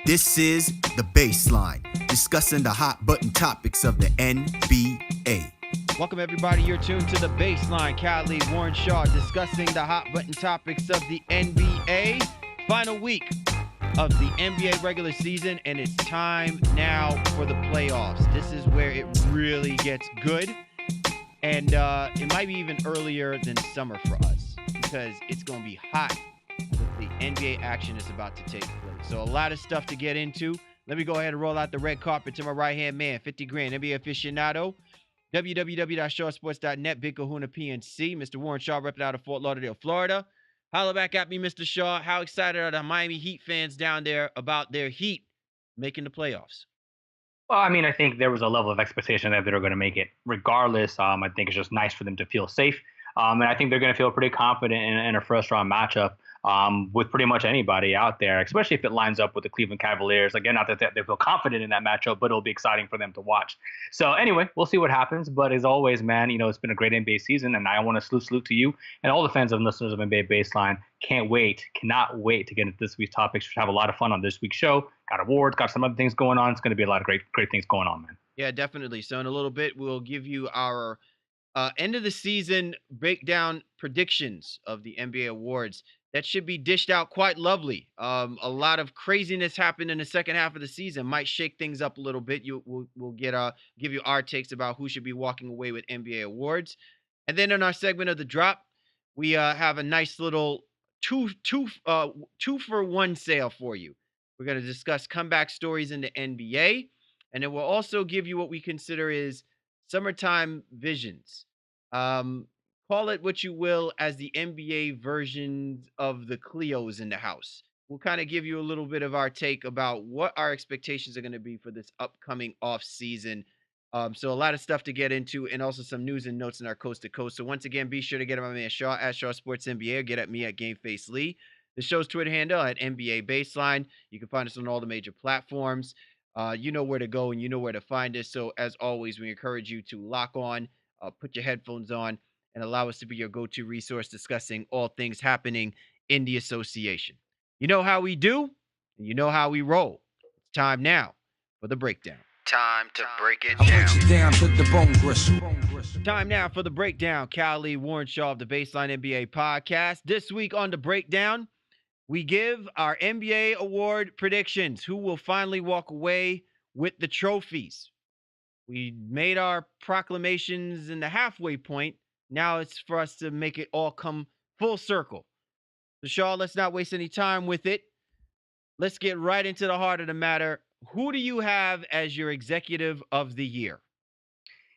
This is The Baseline, discussing the hot button topics of the NBA. Welcome, everybody. You're tuned to The Baseline. Cali, Warren Shaw, discussing the hot button topics of the NBA. Final week of the NBA regular season, and it's time now for the playoffs. This is where it really gets good, and it might be even earlier than summer for us because it's going to be hot with the NBA action is about to take place. So a lot of stuff to get into. Let me go ahead and roll out the red carpet to my right-hand man, 50 grand, NBA aficionado, www.shawsports.net, Big Kahuna PNC, Mr. Warren Shaw, repping out of Fort Lauderdale, Florida. Holla back at me, Mr. Shaw. How excited are the Miami Heat fans down there about their Heat making the playoffs? Well, I mean, I think there was a level of expectation that they were going to make it regardless. I think it's just nice for them to feel safe. And I think they're going to feel pretty confident in a first round matchup with pretty much anybody out there, especially if it lines up with the Cleveland Cavaliers. Again, not that they feel confident in that matchup, but it'll be exciting for them to watch. So anyway, we'll see what happens. But as always, man, it's been a great NBA season, and I want to salute to you and all the fans and listeners of NBA Baseline. Cannot wait to get into this week's topics. We should have a lot of fun on this week's show. Got awards, got some other things going on. It's going to be a lot of great things going on, man. Yeah, definitely. So in a little bit, we'll give you our end of the season breakdown predictions of the NBA awards. That should be dished out quite lovely. A lot of craziness happened in the second half of the season. Might shake things up a little bit. We'll give you our takes about who should be walking away with NBA awards. And then in our segment of the drop, we have a nice little two for one sale for you. We're going to discuss comeback stories in the NBA, and then we'll also give you what we consider is summertime visions. Call it what you will as the NBA versions of the Cleos in the house. We'll kind of give you a little bit of our take about what our expectations are going to be for this upcoming off season. So a lot of stuff to get into, and also some news and notes in our coast to coast. So once again, be sure to get at my man Shaw at Shaw Sports NBA, or get at me at GameFace Lee. The show's Twitter handle at NBA Baseline. You can find us on all the major platforms. You know where to go and you know where to find us. So as always, we encourage you to lock on, put your headphones on, and allow us to be your go-to resource discussing all things happening in the association. You know how we do, and you know how we roll. It's time now for the breakdown. Time to break it down to the bone gristle. Time now for the breakdown. Cali, Warren Shaw of the Baseline NBA podcast. This week on the breakdown, we give our NBA award predictions. Who will finally walk away with the trophies? We made our proclamations in the halfway point. Now it's for us to make it all come full circle. So, Shaw, let's not waste any time with it. Let's get right into the heart of the matter. Who do you have as your executive of the year?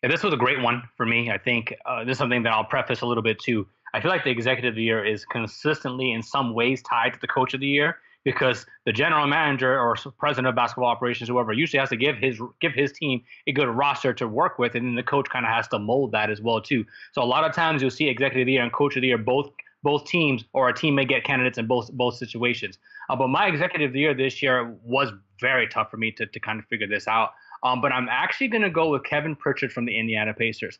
Yeah, this was a great one for me. I think this is something that I'll preface a little bit too. I feel like the executive of the year is consistently in some ways tied to the coach of the year, because the general manager or president of basketball operations, whoever, usually has to give his team a good roster to work with, and then the coach kind of has to mold that as well too. So a lot of times you'll see executive of the year and coach of the year, both teams, or a team may get candidates in both situations. But my executive of the year this year was very tough for me to kind of figure this out. But I'm actually going to go with Kevin Pritchard from the Indiana Pacers.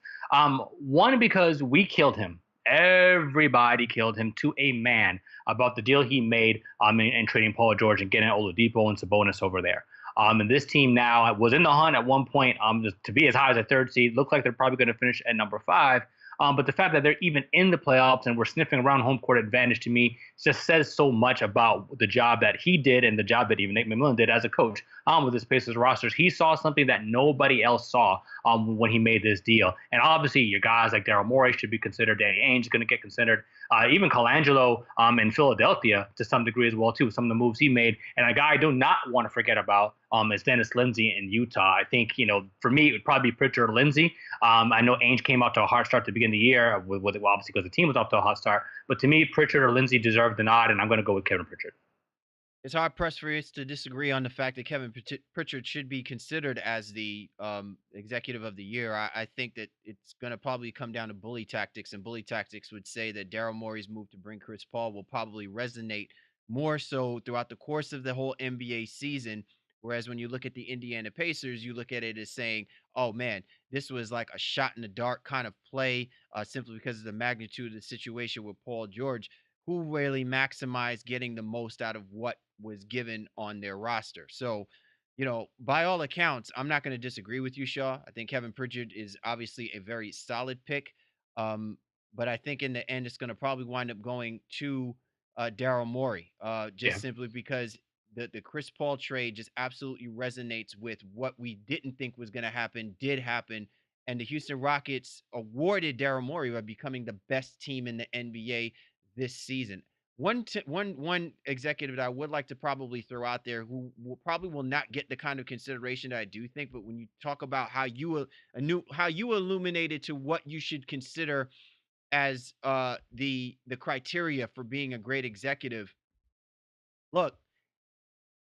One, because we killed him. Everybody killed him to a man about the deal he made in trading Paul George and getting Oladipo and Sabonis over there. And this team now was in the hunt at one point to be as high as a third seed. Looks like they're probably going to finish at number 5. But the fact that they're even in the playoffs and we're sniffing around home court advantage, to me just says so much about the job that he did and the job that even Nate McMillan did as a coach with his Pacers rosters. He saw something that nobody else saw when he made this deal. And obviously, your guys like Daryl Morey should be considered. Danny Ainge is going to get considered. Even Colangelo in Philadelphia to some degree as well, too. Some of the moves he made. And a guy I do not want to forget about is Dennis Lindsey in Utah. I think, for me, it would probably be Pritchard or Lindsey. I know Ainge came out to a hard start to begin the year, obviously because the team was off to a hot start. But to me, Pritchard or Lindsey deserve the nod, and I'm going to go with Kevin Pritchard. It's hard pressed for us to disagree on the fact that Kevin Pritchard should be considered as the executive of the year. I think that it's going to probably come down to bully tactics, and bully tactics would say that Daryl Morey's move to bring Chris Paul will probably resonate more so throughout the course of the whole NBA season. Whereas when you look at the Indiana Pacers, you look at it as saying, oh, man, this was like a shot in the dark kind of play simply because of the magnitude of the situation with Paul George. who really maximized getting the most out of what was given on their roster. So, by all accounts, I'm not going to disagree with you, Shaw. I think Kevin Pritchard is obviously a very solid pick. Um, but I think in the end, it's going to probably wind up going to Daryl Morey, just Yeah. simply because the Chris Paul trade just absolutely resonates with what we didn't think was going to happen, did happen. And the Houston Rockets awarded Daryl Morey by becoming the best team in the NBA this season. One executive that I would like to probably throw out there who probably will not get the kind of consideration that I do think, but when you talk about how you illuminated to what you should consider as the criteria for being a great executive. Look,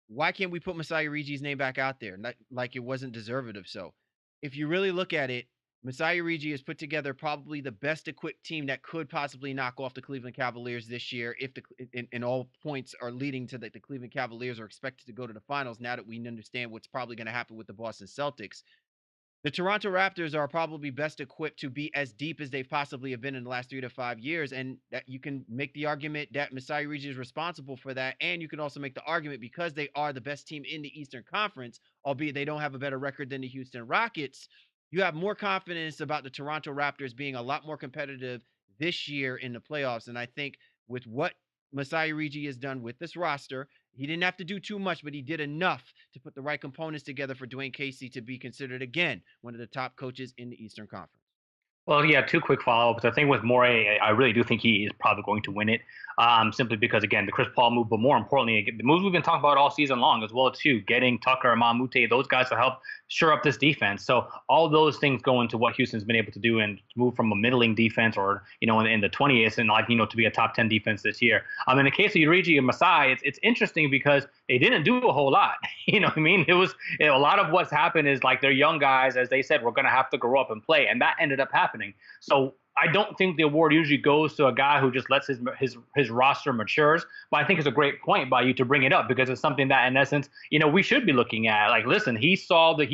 why can't we put Masai Ujiri's name back out there? Not, like it wasn't deserved of so. If you really look at it, Masai Ujiri has put together probably the best equipped team that could possibly knock off the Cleveland Cavaliers this year. If in all points are leading to that the Cleveland Cavaliers are expected to go to the finals. Now that we understand what's probably going to happen with the Boston Celtics, the Toronto Raptors are probably best equipped to be as deep as they possibly have been in the last 3 to 5 years. And that you can make the argument that Masai Ujiri is responsible for that. And you can also make the argument because they are the best team in the Eastern Conference, albeit they don't have a better record than the Houston Rockets. You have more confidence about the Toronto Raptors being a lot more competitive this year in the playoffs. And I think with what Masai Ujiri has done with this roster, he didn't have to do too much, but he did enough to put the right components together for Dwayne Casey to be considered again one of the top coaches in the Eastern Conference. Well, yeah, two quick follow-ups. I think with Morey, I really do think he is probably going to win it, simply because, again, the Chris Paul move, but more importantly, the moves we've been talking about all season long as well, too, getting Tucker and Mamute, those guys to help shore up this defense. So all those things go into what Houston's been able to do and move from a middling defense or, in the 20th and, to be a top 10 defense this year. In the case of Ujiri and Masai, it's interesting because they didn't do a whole lot. You know what I mean? It was a lot of what's happened is like they're young guys, as they said, we're going to have to grow up and play. And that ended up happening. So I don't think the award usually goes to a guy who just lets his roster matures. But I think it's a great point by you to bring it up because it's something that, in essence, we should be looking at. Like, listen, he saw the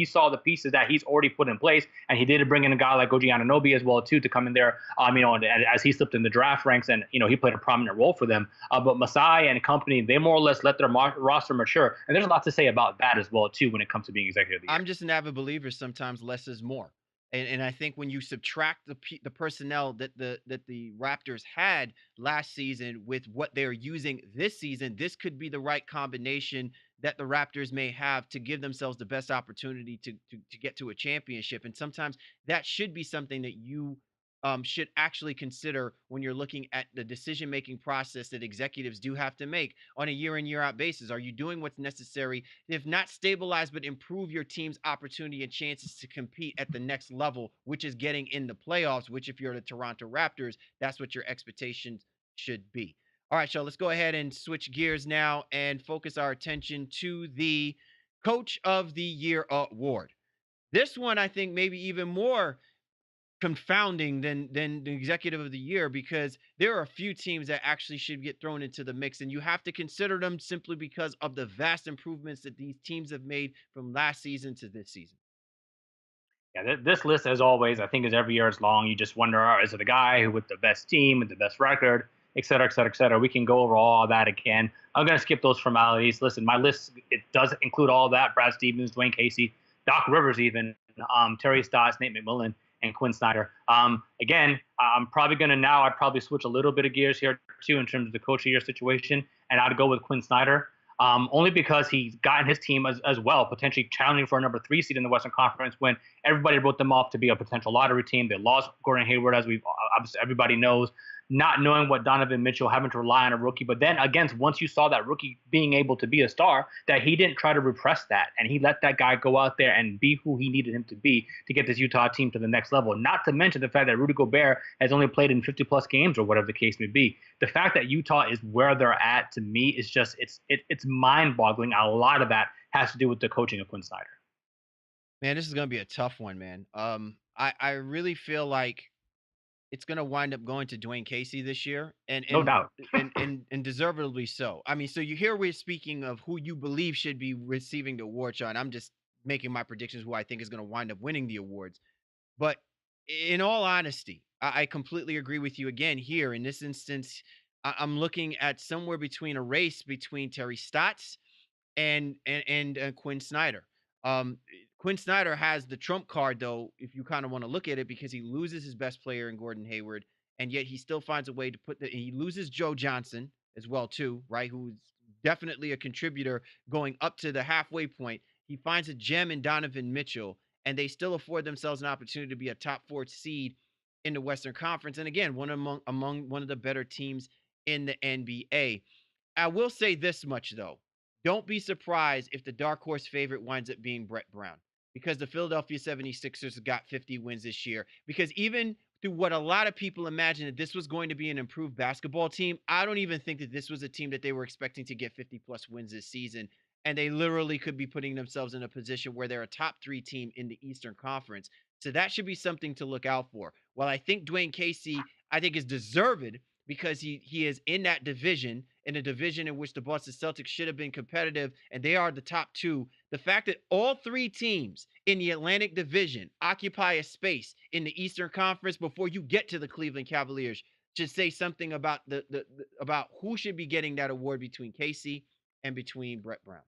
pieces that he's already put in place, and he did bring in a guy like OG Anunoby as well too to come in there. As he slipped in the draft ranks, and he played a prominent role for them. But Masai and company, they more or less let their roster mature, and there's a lot to say about that as well too when it comes to being executive of the year. I'm just an avid believer. Sometimes less is more. And I think when you subtract the personnel that the Raptors had last season with what they're using this season, this could be the right combination that the Raptors may have to give themselves the best opportunity to get to a championship. And sometimes that should be something that you should actually consider when you're looking at the decision-making process that executives do have to make on a year in, year out basis. Are you doing what's necessary, if not stabilize, but improve your team's opportunity and chances to compete at the next level, which is getting in the playoffs, which if you're the Toronto Raptors, that's what your expectations should be. All right, so let's go ahead and switch gears now and focus our attention to the Coach of the Year award. This one, I think, maybe even more confounding than the executive of the year, because there are a few teams that actually should get thrown into the mix, and you have to consider them simply because of the vast improvements that these teams have made from last season to this season. Yeah, this list, as always, I think is every year is long. You just wonder, is it the guy who with the best team, with the best record, et cetera, et cetera, et cetera. We can go over all that again. I'm going to skip those formalities. Listen, my list, it does include all that. Brad Stevens, Dwayne Casey, Doc Rivers even, Terry Stotts, Nate McMillan, and Quinn Snyder. Again, I'm probably going to I'd probably switch a little bit of gears here too in terms of the coach of the year situation, and I'd go with Quinn Snyder. Only because he's gotten his team as well, potentially challenging for a number 3 seed in the Western Conference when everybody wrote them off to be a potential lottery team. They lost Gordon Hayward, as everybody knows, not knowing what Donovan Mitchell, having to rely on a rookie. But then again, once you saw that rookie being able to be a star, that he didn't try to repress that. And he let that guy go out there and be who he needed him to be to get this Utah team to the next level. Not to mention the fact that Rudy Gobert has only played in 50-plus games or whatever the case may be. The fact that Utah is where they're at, to me, is just it's mind-boggling. A lot of that has to do with the coaching of Quinn Snyder. Man, this is going to be a tough one, man. I really feel like it's going to wind up going to Dwayne Casey this year, and No doubt. and deservedly so. I mean, so you hear we're speaking of who you believe should be receiving the award, Sean. I'm just making my predictions who I think is going to wind up winning the awards. But in all honesty, I completely agree with you again here. In this instance, I'm looking at somewhere between a race between Terry Stotts and Quinn Snyder. Quinn Snyder has the trump card though, if you kind of want to look at it, because he loses his best player in Gordon Hayward, and yet he still finds a way to he loses Joe Johnson as well too, right? Who's definitely a contributor going up to the halfway point. He finds a gem in Donovan Mitchell, and they still afford themselves an opportunity to be a top 4 seed in the Western Conference, and again, among one of the better teams in the NBA. I will say this much though. Don't be surprised if the dark horse favorite winds up being Brett Brown, because the Philadelphia 76ers got 50 wins this year. Because even through what a lot of people imagined that this was going to be an improved basketball team, I don't even think that this was a team that they were expecting to get 50 plus wins this season. And they literally could be putting themselves in a position where they're a top 3 team in the Eastern Conference. So that should be something to look out for. While I think Dwayne Casey, I think, is deserved because he is in that division, in a division in which the Boston Celtics should have been competitive, and they are the top 2. The fact that all 3 teams in the Atlantic Division occupy a space in the Eastern Conference before you get to the Cleveland Cavaliers should say something about about who should be getting that award between Casey and between Brett Brown.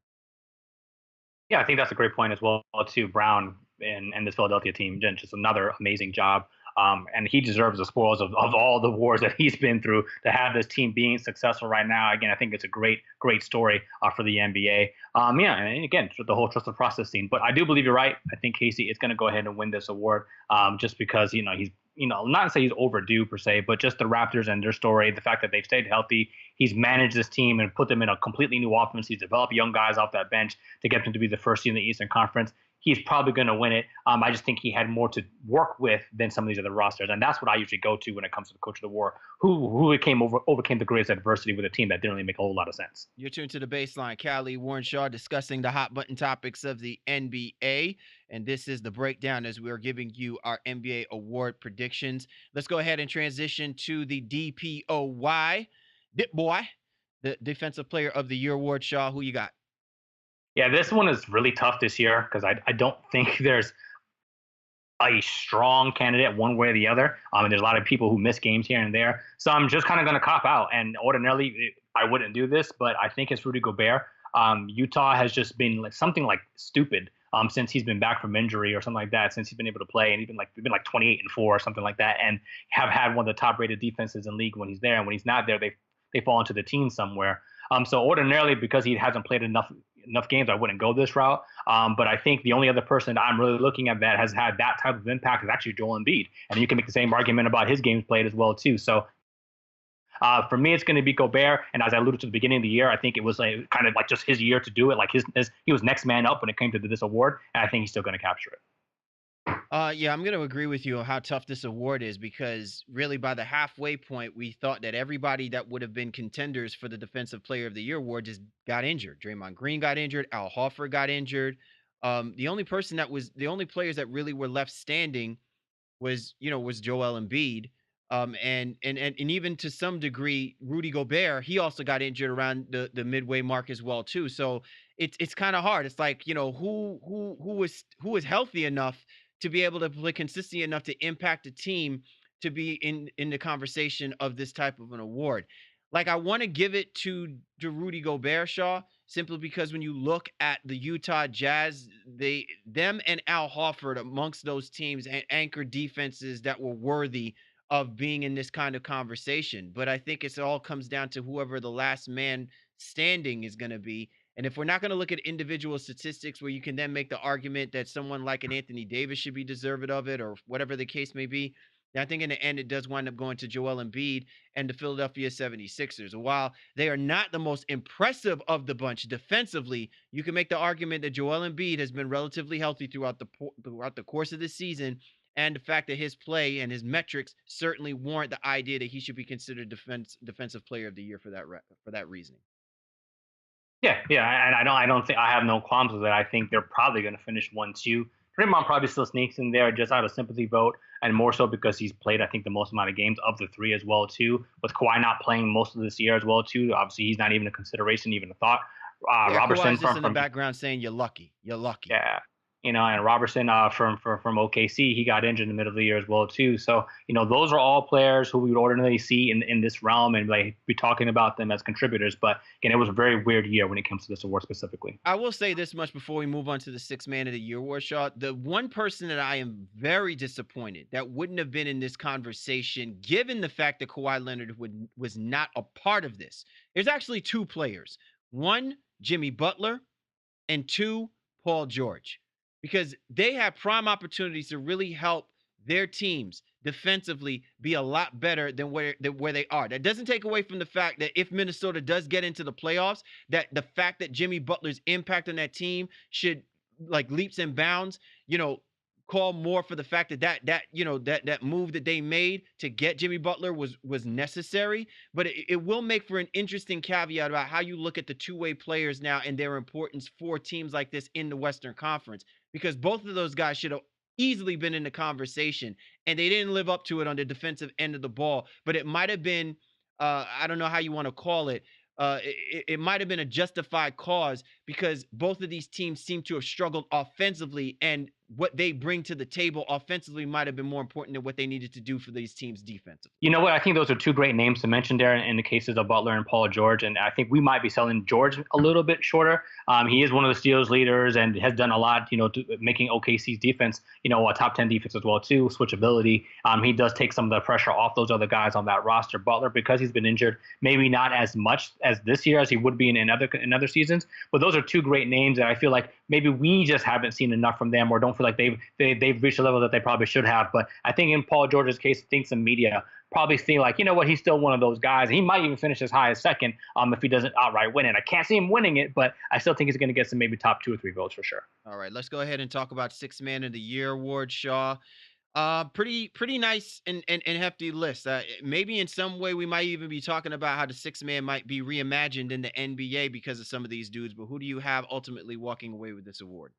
Yeah, I think that's a great point as well, too. Brown and this Philadelphia team did just another amazing job. And he deserves the spoils of all the wars that he's been through to have this team being successful right now. Again, I think it's a great story for the NBA. Yeah, and again, the whole trust the process scene. But I do believe you're right. I think Casey is going to go ahead and win this award just because, he's, not to say he's overdue per se, but just the Raptors and their story, the fact that they've stayed healthy. He's managed this team and put them in a completely new offense. He's developed young guys off that bench to get them to be the first seed in the Eastern Conference. He's probably going to win it. I just think he had more to work with than some of these other rosters, and that's what I usually go to when it comes to the coach of the war, who overcame the greatest adversity with a team that didn't really make a whole lot of sense. You're tuned to The Baseline. Callie Warren Shaw discussing the hot button topics of the NBA, and this is the breakdown as we are giving you our NBA award predictions. Let's go ahead and transition to the DPOY, Dip Boy, the Defensive Player of the Year award. Shaw, who you got? Yeah, this one is really tough this year because I don't think there's a strong candidate one way or the other. And there's a lot of people who miss games here and there. So I'm just kind of going to cop out. And ordinarily, I wouldn't do this, but I think it's Rudy Gobert. Utah has just been something like stupid since he's been back from injury or something like that, since he's been able to play. And even they've been like 28-4 or something like that, and have had one of the top-rated defenses in the league when he's there. And when he's not there, they fall into the teens somewhere. So ordinarily, because he hasn't played enough games, I wouldn't go this route. But I think the only other person I'm really looking at that has had that type of impact is actually Joel Embiid. And you can make the same argument about his games played as well, too. So for me, it's going to be Gobert. And as I alluded to at the beginning of the year, I think it was kind of like just his year to do it. Like he was next man up when it came to this award. And I think he's still going to capture it. Yeah, I'm going to agree with you on how tough this award is, because really by the halfway point, we thought that everybody that would have been contenders for the Defensive Player of the Year award just got injured. Draymond Green got injured. Al Horford got injured. The only players that really were left standing was Joel Embiid. And even to some degree, Rudy Gobert, he also got injured around the midway mark as well too. So it's kind of hard. It's like, who was healthy enough to be able to play consistently enough to impact a team to be in the conversation of this type of an award. Like, I want to give it to Rudy Gobert, Shaw, simply because when you look at the Utah Jazz, them and Al Horford amongst those teams and anchor defenses that were worthy of being in this kind of conversation. But I think it all comes down to whoever the last man standing is going to be. And if we're not going to look at individual statistics where you can then make the argument that someone like an Anthony Davis should be deserving of it, or whatever the case may be, I think in the end, it does wind up going to Joel Embiid and the Philadelphia 76ers. While they are not the most impressive of the bunch defensively, you can make the argument that Joel Embiid has been relatively healthy throughout the course of the season. And the fact that his play and his metrics certainly warrant the idea that he should be considered defensive player of the year for that reasoning. Yeah, and I don't think I have no qualms with it. I think they're probably going to finish 1-2. Draymond probably still sneaks in there just out of sympathy vote, and more so because he's played, I think, the most amount of games of the three as well too. With Kawhi not playing most of this year as well too, obviously he's not even a consideration, even a thought. Yeah, Robertson Kawhi's just in the background saying, "You're lucky. You're lucky." Yeah. and Robertson from OKC, he got injured in the middle of the year as well too. So those are all players who we would ordinarily see in this realm and like be talking about them as contributors. But again, it was a very weird year when it comes to this award specifically. I will say this much before we move on to the Sixth Man of the Year award, Shaw. The one person that I am very disappointed that wouldn't have been in this conversation, given the fact that Kawhi Leonard was not a part of this. There's actually two players. One, Jimmy Butler, and two, Paul George, because they have prime opportunities to really help their teams defensively be a lot better than where they are. That doesn't take away from the fact that if Minnesota does get into the playoffs, that the fact that Jimmy Butler's impact on that team should, like, leaps and bounds, call more for the fact that move that they made to get Jimmy Butler was necessary. But it will make for an interesting caveat about how you look at the two-way players now and their importance for teams like this in the Western Conference, because both of those guys should have easily been in the conversation, and they didn't live up to it on the defensive end of the ball. But it might have been, I don't know how you want to call it, it might have been a justified cause, because both of these teams seem to have struggled offensively, and what they bring to the table offensively might have been more important than what they needed to do for these teams defensively. You know what? I think those are two great names to mention there in the cases of Butler and Paul George. And I think we might be selling George a little bit shorter. He is one of the steals leaders and has done a lot, to making OKC's defense, a top 10 defense as well, too. Switchability. He does take some of the pressure off those other guys on that roster. Butler, because he's been injured, maybe not as much as this year as he would be in other seasons. But those are two great names that I feel like maybe we just haven't seen enough from them, or don't feel like they've reached a level that they probably should have. But I think in Paul George's case, I think some media probably see like, he's still one of those guys. He might even finish as high as second if he doesn't outright win it. I can't see him winning it, but I still think he's going to get some maybe top 2 or 3 votes for sure. All right, let's go ahead and talk about Sixth Man of the Year award, Shaw. Pretty nice and hefty list. Maybe in some way we might even be talking about how the sixth man might be reimagined in the NBA because of some of these dudes. But who do you have ultimately walking away with this award?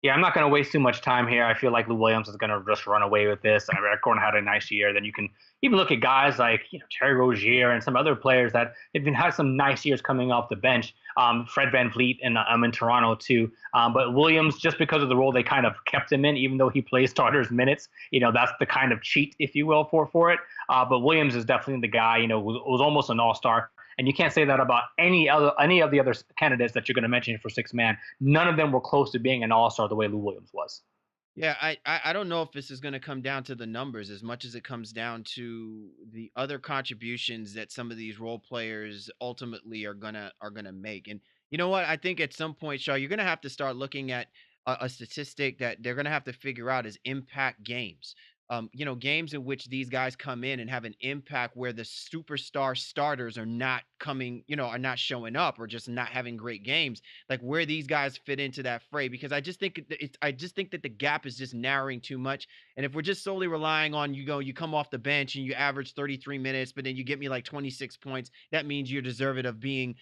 Yeah, I'm not going to waste too much time here. I feel like Lou Williams is going to just run away with this. I mean, Gordon had a nice year. Then you can even look at guys like Terry Rozier and some other players that have had some nice years coming off the bench. Fred VanVleet, and I'm in Toronto too. But Williams, just because of the role they kind of kept him in, even though he plays starters minutes, that's the kind of cheat, if you will, for it. But Williams is definitely the guy. Was almost an all-star. And you can't say that about any of the other candidates that you're going to mention for sixth man. None of them were close to being an all-star the way Lou Williams was. Yeah, I don't know if this is going to come down to the numbers as much as it comes down to the other contributions that some of these role players ultimately are gonna make. And you know what? I think at some point, Shaw, you're gonna have to start looking at a statistic that they're gonna have to figure out is impact games. Games in which these guys come in and have an impact where the superstar starters are not coming, are not showing up or just not having great games, like where these guys fit into that fray. Because I just think that the gap is just narrowing too much. And if we're just solely relying on you come off the bench and you average 33 minutes, but then you get me like 26 points, that means you're deserving of being,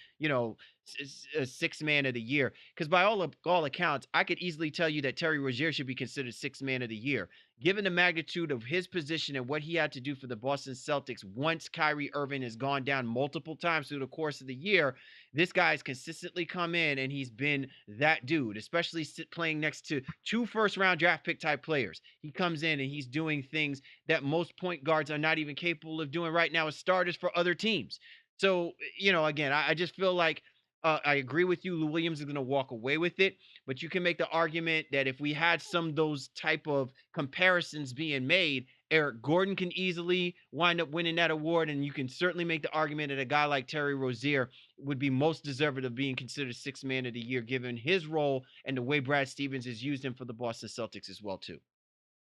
a sixth man of the year. Because by all accounts, I could easily tell you that Terry Rozier should be considered sixth man of the year, given the magnitude of his position and what he had to do for the Boston Celtics once Kyrie Irving has gone down multiple times through the course of the year. This guy's consistently come in and he's been that dude, especially playing next to 2 first-round draft pick type players. He comes in and he's doing things that most point guards are not even capable of doing right now as starters for other teams. So, again, I just feel like I agree with you. Lou Williams is going to walk away with it, but you can make the argument that if we had some of those type of comparisons being made, Eric Gordon can easily wind up winning that award, and you can certainly make the argument that a guy like Terry Rozier would be most deserving of being considered sixth man of the year, given his role and the way Brad Stevens has used him for the Boston Celtics as well, too.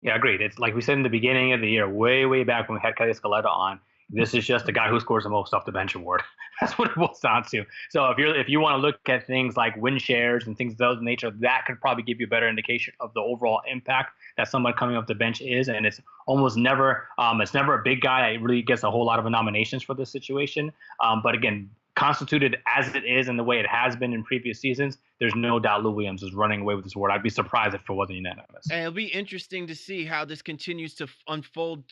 Yeah, agreed. It's like we said in the beginning of the year, way back when we had Kelly Escaleta on. This is just the guy who scores the most off the bench award. That's what it boils down to. So if you want to look at things like win shares and things of those nature, that could probably give you a better indication of the overall impact that someone coming off the bench is. And it's almost never a big guy that really gets a whole lot of nominations for this situation. But again, constituted as it is and the way it has been in previous seasons, there's no doubt Lou Williams is running away with this award. I'd be surprised if it wasn't unanimous. And it'll be interesting to see how this continues to unfold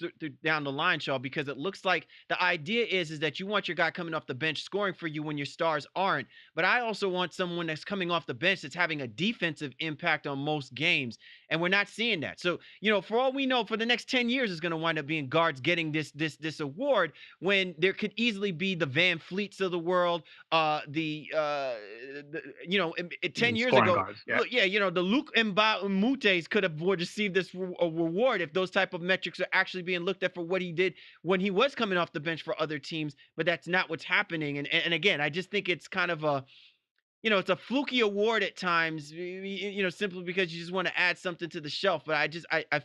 down the line, Shaw, because it looks like the idea is that you want your guy coming off the bench scoring for you when your stars aren't. But I also want someone that's coming off the bench that's having a defensive impact on most games. And we're not seeing that. So, for all we know, for the next 10 years is going to wind up being guards getting this award, when there could easily be the Van Fleets of the world, 10 years Scoring ago, guards, yeah. look, the Luke Mbamutes could have received this reward if those type of metrics are actually being looked at for what he did when he was coming off the bench for other teams. But that's not what's happening. And again, I just think it's kind of it's a fluky award at times, simply because you just want to add something to the shelf. But I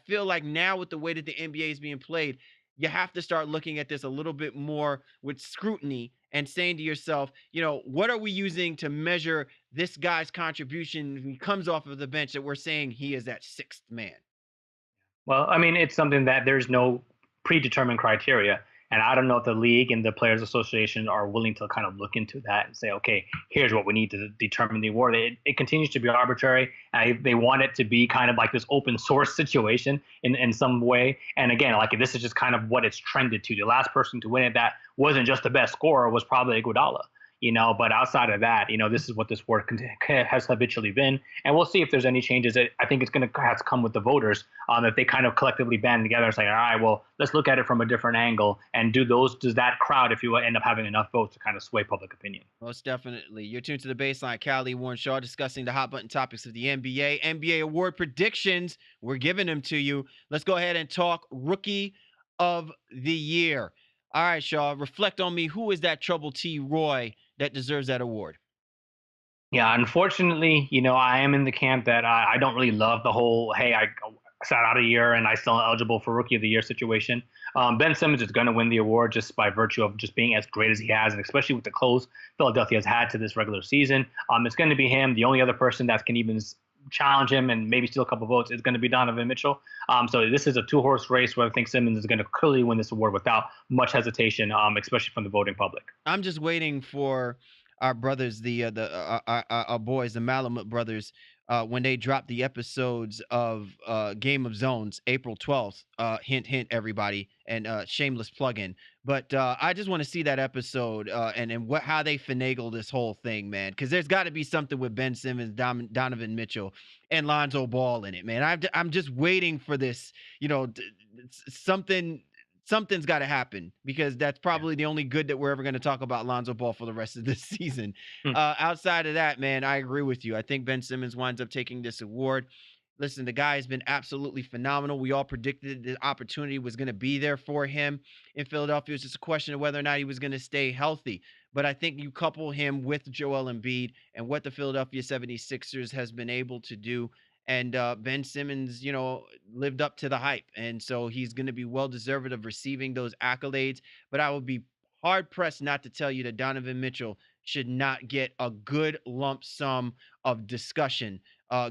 feel like now, with the way that the NBA is being played, you have to start looking at this a little bit more with scrutiny and saying to yourself, what are we using to measure this guy's contribution when he comes off of the bench, that we're saying he is that sixth man? Well, I mean, it's something that there's no predetermined criteria. And I don't know if the league and the Players Association are willing to kind of look into that and say, okay, here's what we need to determine the award. It continues to be arbitrary. They want it to be kind of like this open source situation in some way. And again, like, this is just kind of what it's trended to. The last person to win it that wasn't just the best scorer was probably Iguodala. But outside of that, this is what this award has habitually been. And we'll see if there's any changes. I think it's going to have to come with the voters, if they kind of collectively band together and say, all right, well, let's look at it from a different angle. And does that crowd, if you end up having enough votes, to kind of sway public opinion? Most definitely. You're tuned to The Baseline. Callie, Warren Shaw, discussing the hot button topics of the NBA. NBA award predictions. We're giving them to you. Let's go ahead and talk Rookie of the Year. All right, Shaw, reflect on me. Who is that Trouble T. Roy that deserves that award? Yeah, unfortunately, I am in the camp that I don't really love the whole, hey, I sat out a year and I still eligible for Rookie of the Year situation. Ben Simmons is going to win the award just by virtue of just being as great as he has, and especially with the close Philadelphia has had to this regular season. It's going to be him. The only other person that can even challenge him and maybe steal a couple votes is going to be Donovan Mitchell. So this is a two-horse race where I think Simmons is going to clearly win this award without much hesitation, especially from the voting public. I'm just waiting for our brothers, our boys, the Malamut brothers, when they drop the episodes of Game of Zones, April 12th. Hint, hint, everybody, and shameless plug-in. But I just want to see that episode and how they finagle this whole thing, man. Because there's got to be something with Ben Simmons, Donovan Mitchell, and Lonzo Ball in it, man. I'm just waiting for this. Something's got to happen, because that's probably the only good that we're ever going to talk about Lonzo Ball for the rest of this season. Outside of that, man, I agree with you. I think Ben Simmons winds up taking this award. Listen, the guy has been absolutely phenomenal. We all predicted the opportunity was going to be there for him in Philadelphia. It was just a question of whether or not he was going to stay healthy. But I think you couple him with Joel Embiid and what the Philadelphia 76ers has been able to do. And Ben Simmons, lived up to the hype. And so he's going to be well-deserved of receiving those accolades. But I would be hard-pressed not to tell you that Donovan Mitchell should not get a good lump sum of discussion,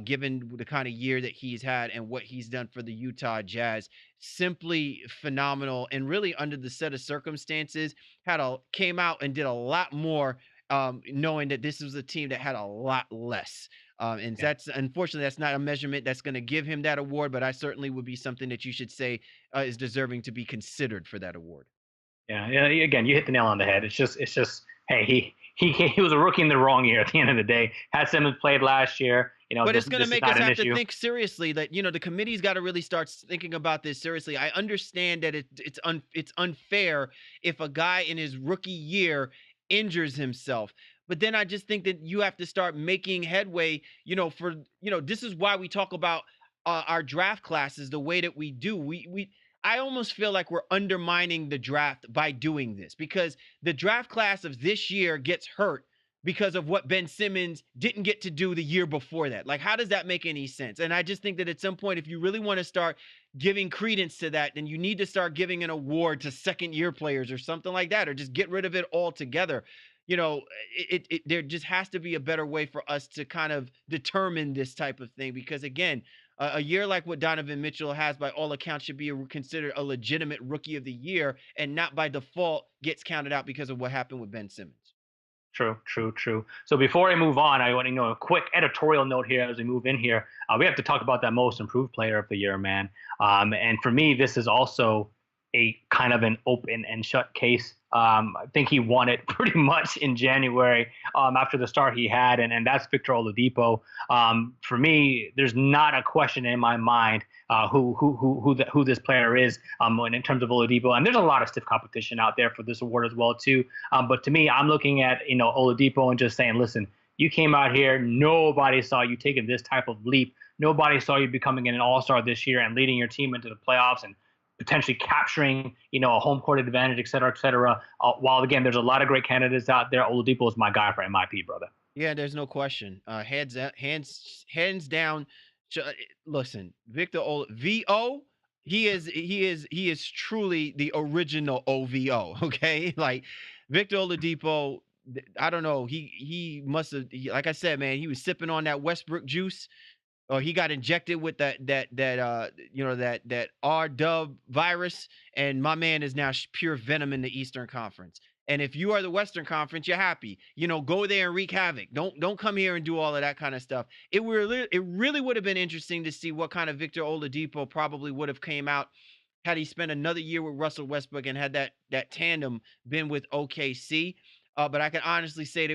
given the kind of year that he's had and what he's done for the Utah Jazz. Simply phenomenal. And really, under the set of circumstances, came out and did a lot more, knowing that this was a team that had a lot less. That's, unfortunately, that's not a measurement that's going to give him that award, but I certainly would be something that you should say is deserving to be considered for that award. Yeah. Again, you hit the nail on the head. It's just, hey, he was a rookie in the wrong year at the end of the day. Had Simmons played last year, but it's going to make us have to think seriously that, the committee's got to really start thinking about this seriously. I understand that it's unfair if a guy in his rookie year injures himself. But then I just think that you have to start making headway, this is why we talk about our draft classes the way that we do. I almost feel like we're undermining the draft by doing this, because the draft class of this year gets hurt because of what Ben Simmons didn't get to do the year before that. Like, how does that make any sense? And I just think that at some point, if you really want to start giving credence to that, then you need to start giving an award to second-year players or something like that, or just get rid of it altogether. There just has to be a better way for us to kind of determine this type of thing, because again, a year like what Donovan Mitchell has, by all accounts, should be considered a legitimate Rookie of the Year, and not by default gets counted out because of what happened with Ben Simmons. True, true, true. So before I move on, I want to know a quick editorial note here as we move in here. We have to talk about that most improved player of the year, man. And for me, this is also a kind of an open and shut case. I think he won it pretty much in January after the start he had, and that's Victor Oladipo. For me, there's not a question in my mind who this player is in terms of Oladipo, and there's a lot of stiff competition out there for this award as well too. But to me, I'm looking at Oladipo and just saying, listen, you came out here, nobody saw you taking this type of leap. Nobody saw you becoming an all-star this year and leading your team into the playoffs and potentially capturing, a home court advantage, et cetera, et cetera. While again, there's a lot of great candidates out there, Oladipo is my guy for MIP, brother. Yeah, there's no question. Hands down. Listen, VO. He is truly the original OVO. Okay, like Victor Oladipo. I don't know. He must have. Like I said, man, he was sipping on that Westbrook juice, or he got injected with that R dub virus, and my man is now pure venom in the Eastern Conference. And if you are the Western Conference, you're happy. Go there and wreak havoc. Don't come here and do all of that kind of stuff. It really would have been interesting to see what kind of Victor Oladipo probably would have came out had he spent another year with Russell Westbrook and had that tandem been with OKC. But I can honestly say that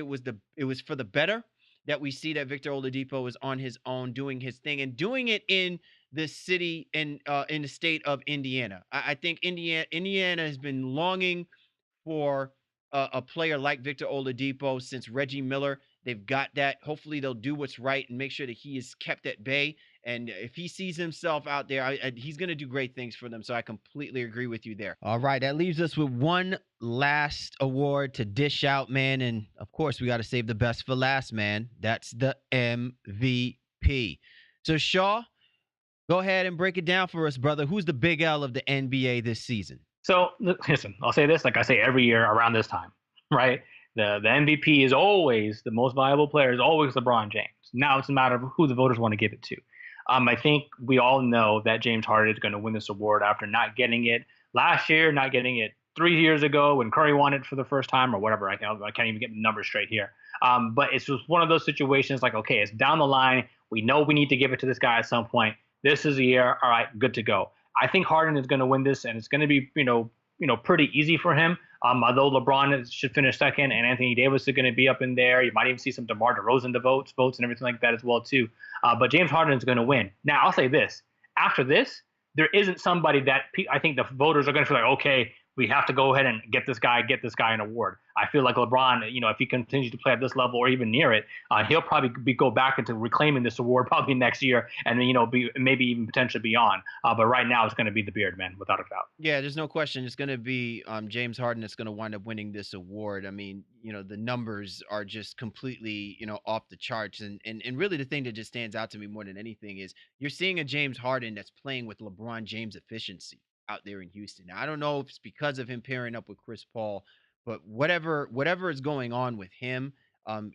it was for the better that we see that Victor Oladipo is on his own doing his thing and doing it in the city in the state of Indiana. I think Indiana has been longing for a player like Victor Oladipo since Reggie Miller. They've got that. Hopefully they'll do what's right and make sure that he is kept at bay. And if he sees himself out there, he's going to do great things for them. So I completely agree with you there. All right. That leaves us with one last award to dish out, man. And of course, we got to save the best for last, man. That's the MVP. So Shaw, go ahead and break it down for us, brother. Who's the big L of the NBA this season? So listen, I'll say this like I say every year around this time, right? The MVP is always the most valuable player is always LeBron James. Now it's a matter of who the voters want to give it to. I think we all know that James Harden is going to win this award after not getting it last year, not getting it 3 years ago when Curry won it for the first time or whatever. I can't even get the numbers straight here. But it's just one of those situations like, okay, it's down the line. We know we need to give it to this guy at some point. This is the year. All right, good to go. I think Harden is going to win this, and it's going to be, pretty easy for him. Although LeBron should finish second, and Anthony Davis is going to be up in there. You might even see some DeMar DeRozan votes and everything like that as well too. But James Harden is going to win. Now I'll say this: after this, there isn't somebody that I think the voters are going to feel like, okay, we have to go ahead and get this guy an award. I feel like LeBron, if he continues to play at this level or even near it, he'll probably go back into reclaiming this award probably next year and maybe even potentially beyond. But right now it's going to be the beard man, without a doubt. Yeah, there's no question. It's going to be James Harden that's going to wind up winning this award. I mean, the numbers are just completely, off the charts. And really the thing that just stands out to me more than anything is you're seeing a James Harden that's playing with LeBron James efficiency out there in Houston. Now, I don't know if it's because of him pairing up with Chris Paul, but whatever is going on with him,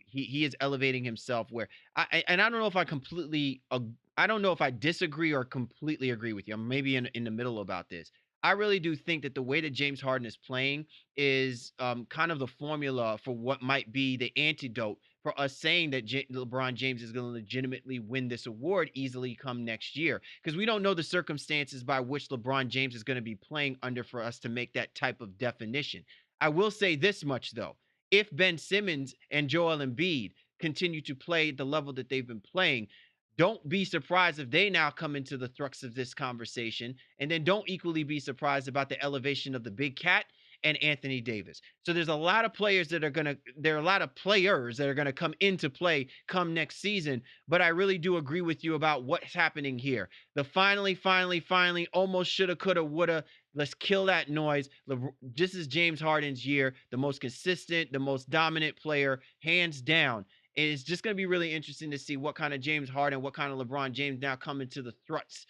he is elevating himself. Where I don't know if I don't know if I disagree or completely agree with you. I'm maybe in the middle about this. I really do think that the way that James Harden is playing is kind of the formula for what might be the antidote for us saying that LeBron James is going to legitimately win this award easily come next year. Because we don't know the circumstances by which LeBron James is going to be playing under for us to make that type of definition. I will say this much, though. If Ben Simmons and Joel Embiid continue to play the level that they've been playing, don't be surprised if they now come into the thrust of this conversation. And then don't equally be surprised about the elevation of the Big Cat and Anthony Davis. So there's a lot of players that are going to come into play come next season. But I really do agree with you about what's happening here. The finally, almost shoulda, coulda, woulda. Let's kill that noise. This is James Harden's year, the most consistent, the most dominant player, hands down. And it's just going to be really interesting to see what kind of James Harden, what kind of LeBron James now come into the thrusts.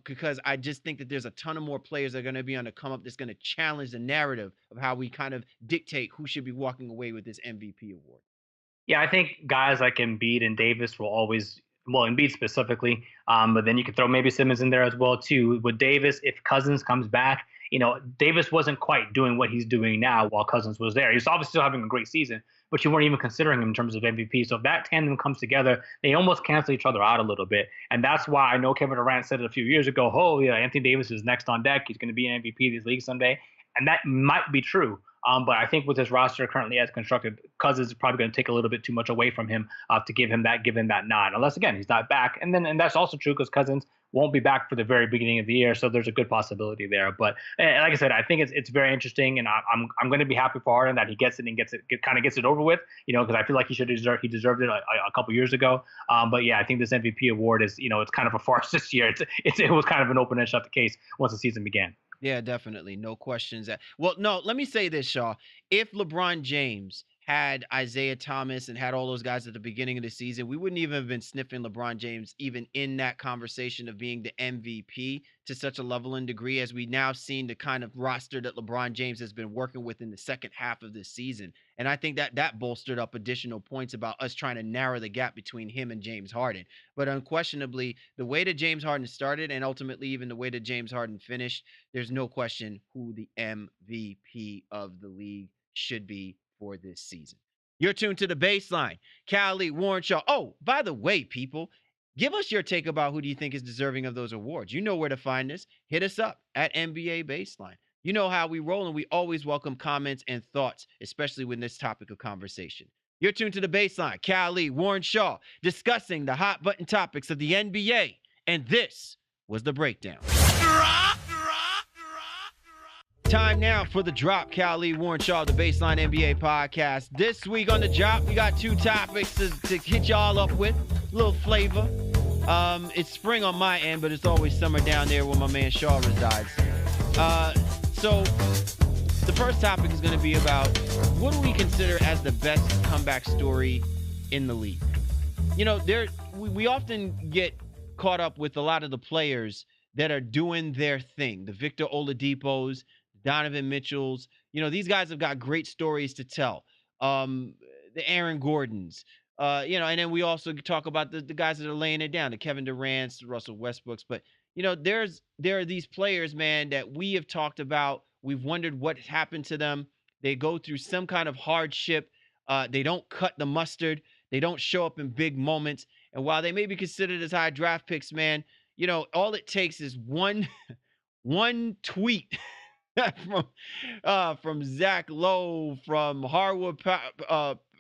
Because I just think that there's a ton of more players that are going to be on the come up that's going to challenge the narrative of how we kind of dictate who should be walking away with this MVP award. Yeah, I think guys like Embiid and Davis will always, well, Embiid specifically, but then you could throw maybe Simmons in there as well too. With Davis, if Cousins comes back, Davis wasn't quite doing what he's doing now while Cousins was there. He's obviously still having a great season, but you weren't even considering him in terms of MVP. So if that tandem comes together, they almost cancel each other out a little bit. And that's why I know Kevin Durant said it a few years ago, oh, yeah, Anthony Davis is next on deck. He's going to be an MVP of this league someday. And that might be true. But I think with his roster currently as constructed, Cousins is probably going to take a little bit too much away from him to give him that nod. Unless, again, he's not back. And that's also true because Cousins won't be back for the very beginning of the year, so there's a good possibility there. But like I said, I think it's very interesting, and I'm going to be happy for Harden that he gets it and gets it over with. Because I feel like he deserved it a couple years ago. But yeah, I think this MVP award is it's kind of a farce this year. It was kind of an open and shut the case once the season began. Yeah, definitely. No questions. Well, no, let me say this, Shaw. If LeBron James had Isaiah Thomas and had all those guys at the beginning of the season, we wouldn't even have been sniffing LeBron James even in that conversation of being the MVP to such a level and degree as we now seen the kind of roster that LeBron James has been working with in the second half of this season. And I think that bolstered up additional points about us trying to narrow the gap between him and James Harden. But unquestionably, the way that James Harden started and ultimately even the way that James Harden finished, there's no question who the MVP of the league should be for this season. You're tuned to The Baseline. Khalid, Warren Shaw. Oh, by the way, people, give us your take about who do you think is deserving of those awards. You know where to find us. Hit us up at NBA Baseline. You know how we roll, and we always welcome comments and thoughts, especially when this topic of conversation. You're tuned to The Baseline. Khalid, Warren Shaw, discussing the hot button topics of the NBA. And this was The Breakdown. Time now for The Drop. Khalid, Warren Shaw, The Baseline NBA podcast. This week on The Drop, we got two topics to hit y'all up with. A little flavor. It's spring on my end, but it's always summer down there where my man Shaw resides. So the first topic is going to be about what do we consider as the best comeback story in the league? We often get caught up with a lot of the players that are doing their thing. The Victor Oladipos, Donovan Mitchells, these guys have got great stories to tell. The Aaron Gordons, and then we also talk about the guys that are laying it down, the Kevin Durant's, the Russell Westbrooks. But, there are these players, man, that we have talked about. We've wondered what happened to them. They go through some kind of hardship. They don't cut the mustard. They don't show up in big moments. And while they may be considered as high draft picks, man, all it takes is one tweet from Zach Lowe, from Harwood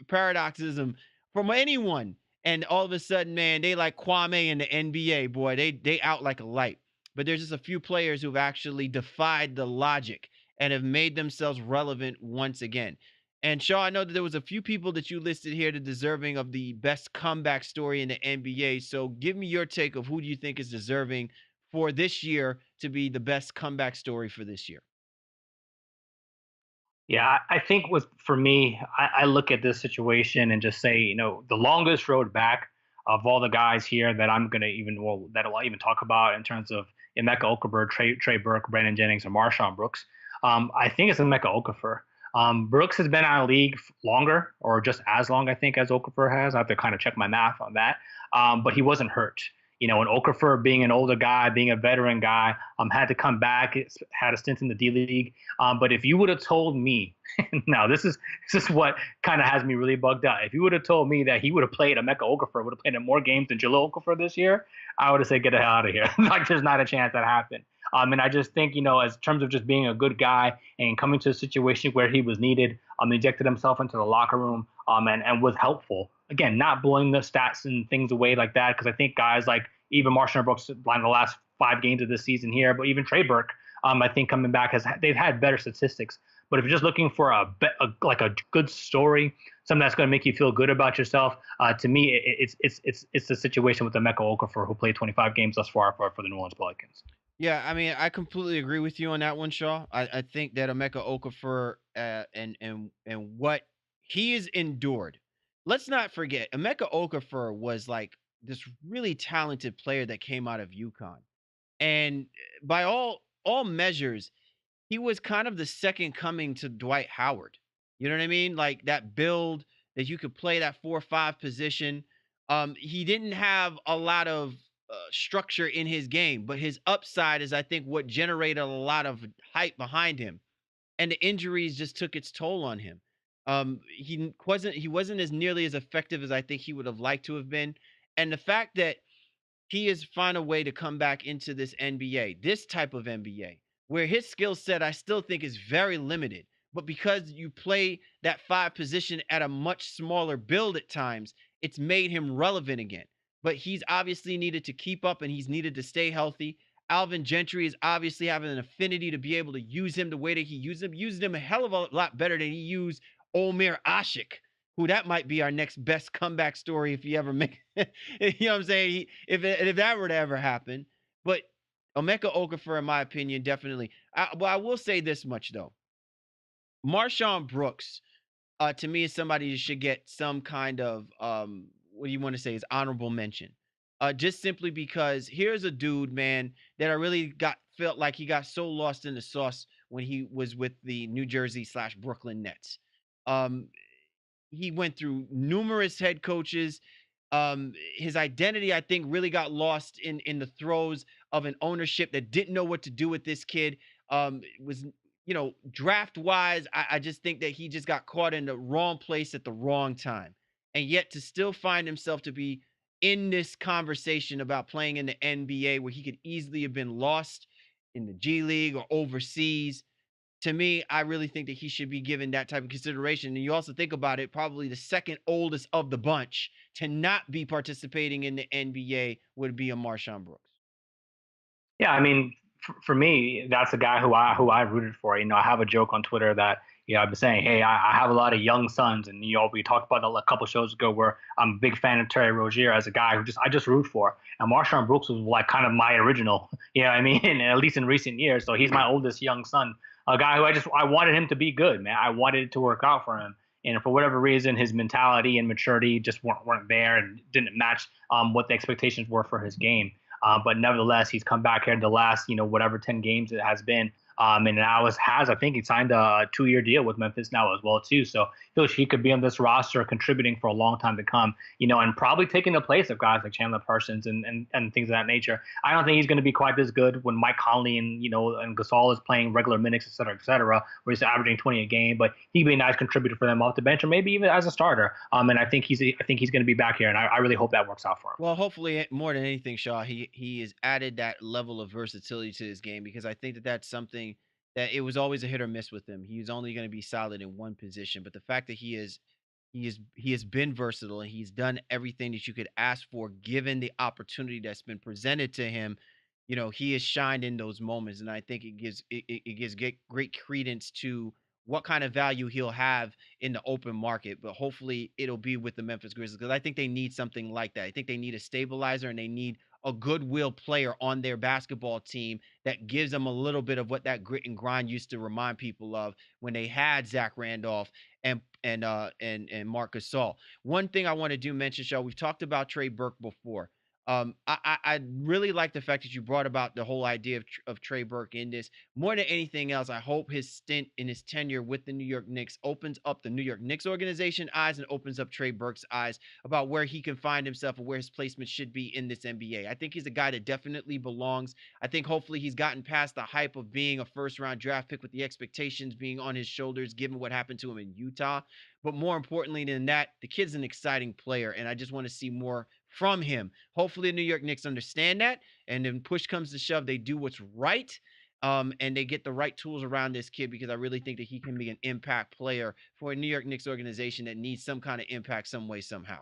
Paradoxism, from anyone, and all of a sudden, man, they like Kwame in the NBA, boy, they out like a light. But there's just a few players who've actually defied the logic and have made themselves relevant once again. And Shaw, I know that there was a few people that you listed here that deserving of the best comeback story in the NBA. So give me your take of who do you think is deserving for this year to be the best comeback story for this year. Yeah, I think for me, I look at this situation and just say, the longest road back of all the guys here that I'm gonna that I'll even talk about in terms of Emeka Okafor, Trey Burke, Brandon Jennings, and Marshawn Brooks. I think it's Emeka Okafor. Brooks has been out of the league longer, or just as long, I think, as Okafor has. I have to kind of check my math on that. But he wasn't hurt. And Okafor, being an older guy, being a veteran guy, had to come back. Had a stint in the D League. But if you would have told me, now this is what kind of has me really bugged out. If you would have told me that he would have played, Emeka Okafor would have played in more games than Jahlil Okafor this year, I would have said, get the hell out of here. Like, there's not a chance that happened. And I just think, as terms of just being a good guy and coming to a situation where he was needed, injected himself into the locker room, and was helpful. Again, not blowing the stats and things away like that, because I think guys like even Marshawn Brooks in the last 5 games of this season here, but even Trey Burke, I think coming back they've had better statistics. But if you're just looking for a good story, something that's going to make you feel good about yourself, to me, it's the situation with Emeka Okafor, who played 25 games thus far for the New Orleans Pelicans. Yeah, I mean, I completely agree with you on that one, Shaw. I think that Emeka Okafor and what he has endured. Let's not forget, Emeka Okafor was like this really talented player that came out of UConn, and by all measures, he was kind of the second coming to Dwight Howard. You know what I mean? Like that build that you could play that 4-5 position. He didn't have a lot of structure in his game, but his upside is, I think, what generated a lot of hype behind him, and the injuries just took its toll on him. He wasn't as nearly as effective as I think he would have liked to have been, and the fact that he has found a way to come back into this NBA, this type of NBA, where his skill set I still think is very limited. But because you play that five position at a much smaller build at times, it's made him relevant again. But he's obviously needed to keep up and he's needed to stay healthy. Alvin Gentry is obviously having an affinity to be able to use him the way that he used him a hell of a lot better than he used Omer Ashik, who that might be our next best comeback story if he ever make you know what I'm saying? If that were to ever happen. But Emeka Okafor, in my opinion, definitely. I will say this much though. Marshawn Brooks, to me, is somebody who should get some kind of what do you want to say is honorable mention. Just simply because here's a dude, man, that I really felt like he got so lost in the sauce when he was with the New Jersey/Brooklyn Nets. Um, he went through numerous head coaches. His identity, I think, really got lost in the throes of an ownership that didn't know what to do with this kid. Was draft wise, I just think that he just got caught in the wrong place at the wrong time, and yet to still find himself to be in this conversation about playing in the NBA, where he could easily have been lost in the G League or overseas. To me, I really think that he should be given that type of consideration. And you also think about it, probably the second oldest of the bunch to not be participating in the NBA would be a Marshawn Brooks. Yeah, I mean, for me, that's a guy who I rooted for. I have a joke on Twitter that I've been saying, hey, I have a lot of young sons, and we talked about a couple shows ago where I'm a big fan of Terry Rozier as a guy who I just root for, and Marshawn Brooks was like kind of my original, you know what I mean, at least in recent years. So he's my oldest young son, a guy who I wanted him to be good, man. I wanted it to work out for him. And for whatever reason, his mentality and maturity just weren't there and didn't match what the expectations were for his game. But nevertheless, he's come back here in the last, whatever 10 games it has been. And now I think he signed a 2-year deal with Memphis now as well, too. So he could be on this roster contributing for a long time to come, and probably taking the place of guys like Chandler Parsons and things of that nature. I don't think he's going to be quite this good when Mike Conley and Gasol is playing regular minutes, et cetera, where he's averaging 20 a game. But he'd be a nice contributor for them off the bench or maybe even as a starter. And I think he's going to be back here, and I really hope that works out for him. Well, hopefully, more than anything, Shaw, he has added that level of versatility to his game, because I think that that's something that it was always a hit or miss with him. He's only going to be solid in one position, but the fact that he has been versatile and he's done everything that you could ask for given the opportunity that's been presented to him. He has shined in those moments, and I think it gives great credence to what kind of value he'll have in the open market. But hopefully it'll be with the Memphis Grizzlies, because I think they need something like that. I think they need a stabilizer, and they need a goodwill player on their basketball team that gives them a little bit of what that grit and grind used to remind people of when they had Zach Randolph and Marc Gasol. One thing I want to do mention, Shaw, we've talked about Trey Burke before. I really like the fact that you brought about the whole idea of Trey Burke in this. More than anything else, I hope his stint in his tenure with the New York Knicks opens up the New York Knicks organization eyes and opens up Trey Burke's eyes about where he can find himself and where his placement should be in this NBA. I think he's a guy that definitely belongs. I think hopefully he's gotten past the hype of being a first-round draft pick with the expectations being on his shoulders given what happened to him in Utah. But more importantly than that, the kid's an exciting player, and I just want to see more from him. Hopefully the New York Knicks understand that, and then push comes to shove, they do what's right, and they get the right tools around this kid, because I really think that he can be an impact player for a New York Knicks organization that needs some kind of impact some way, somehow.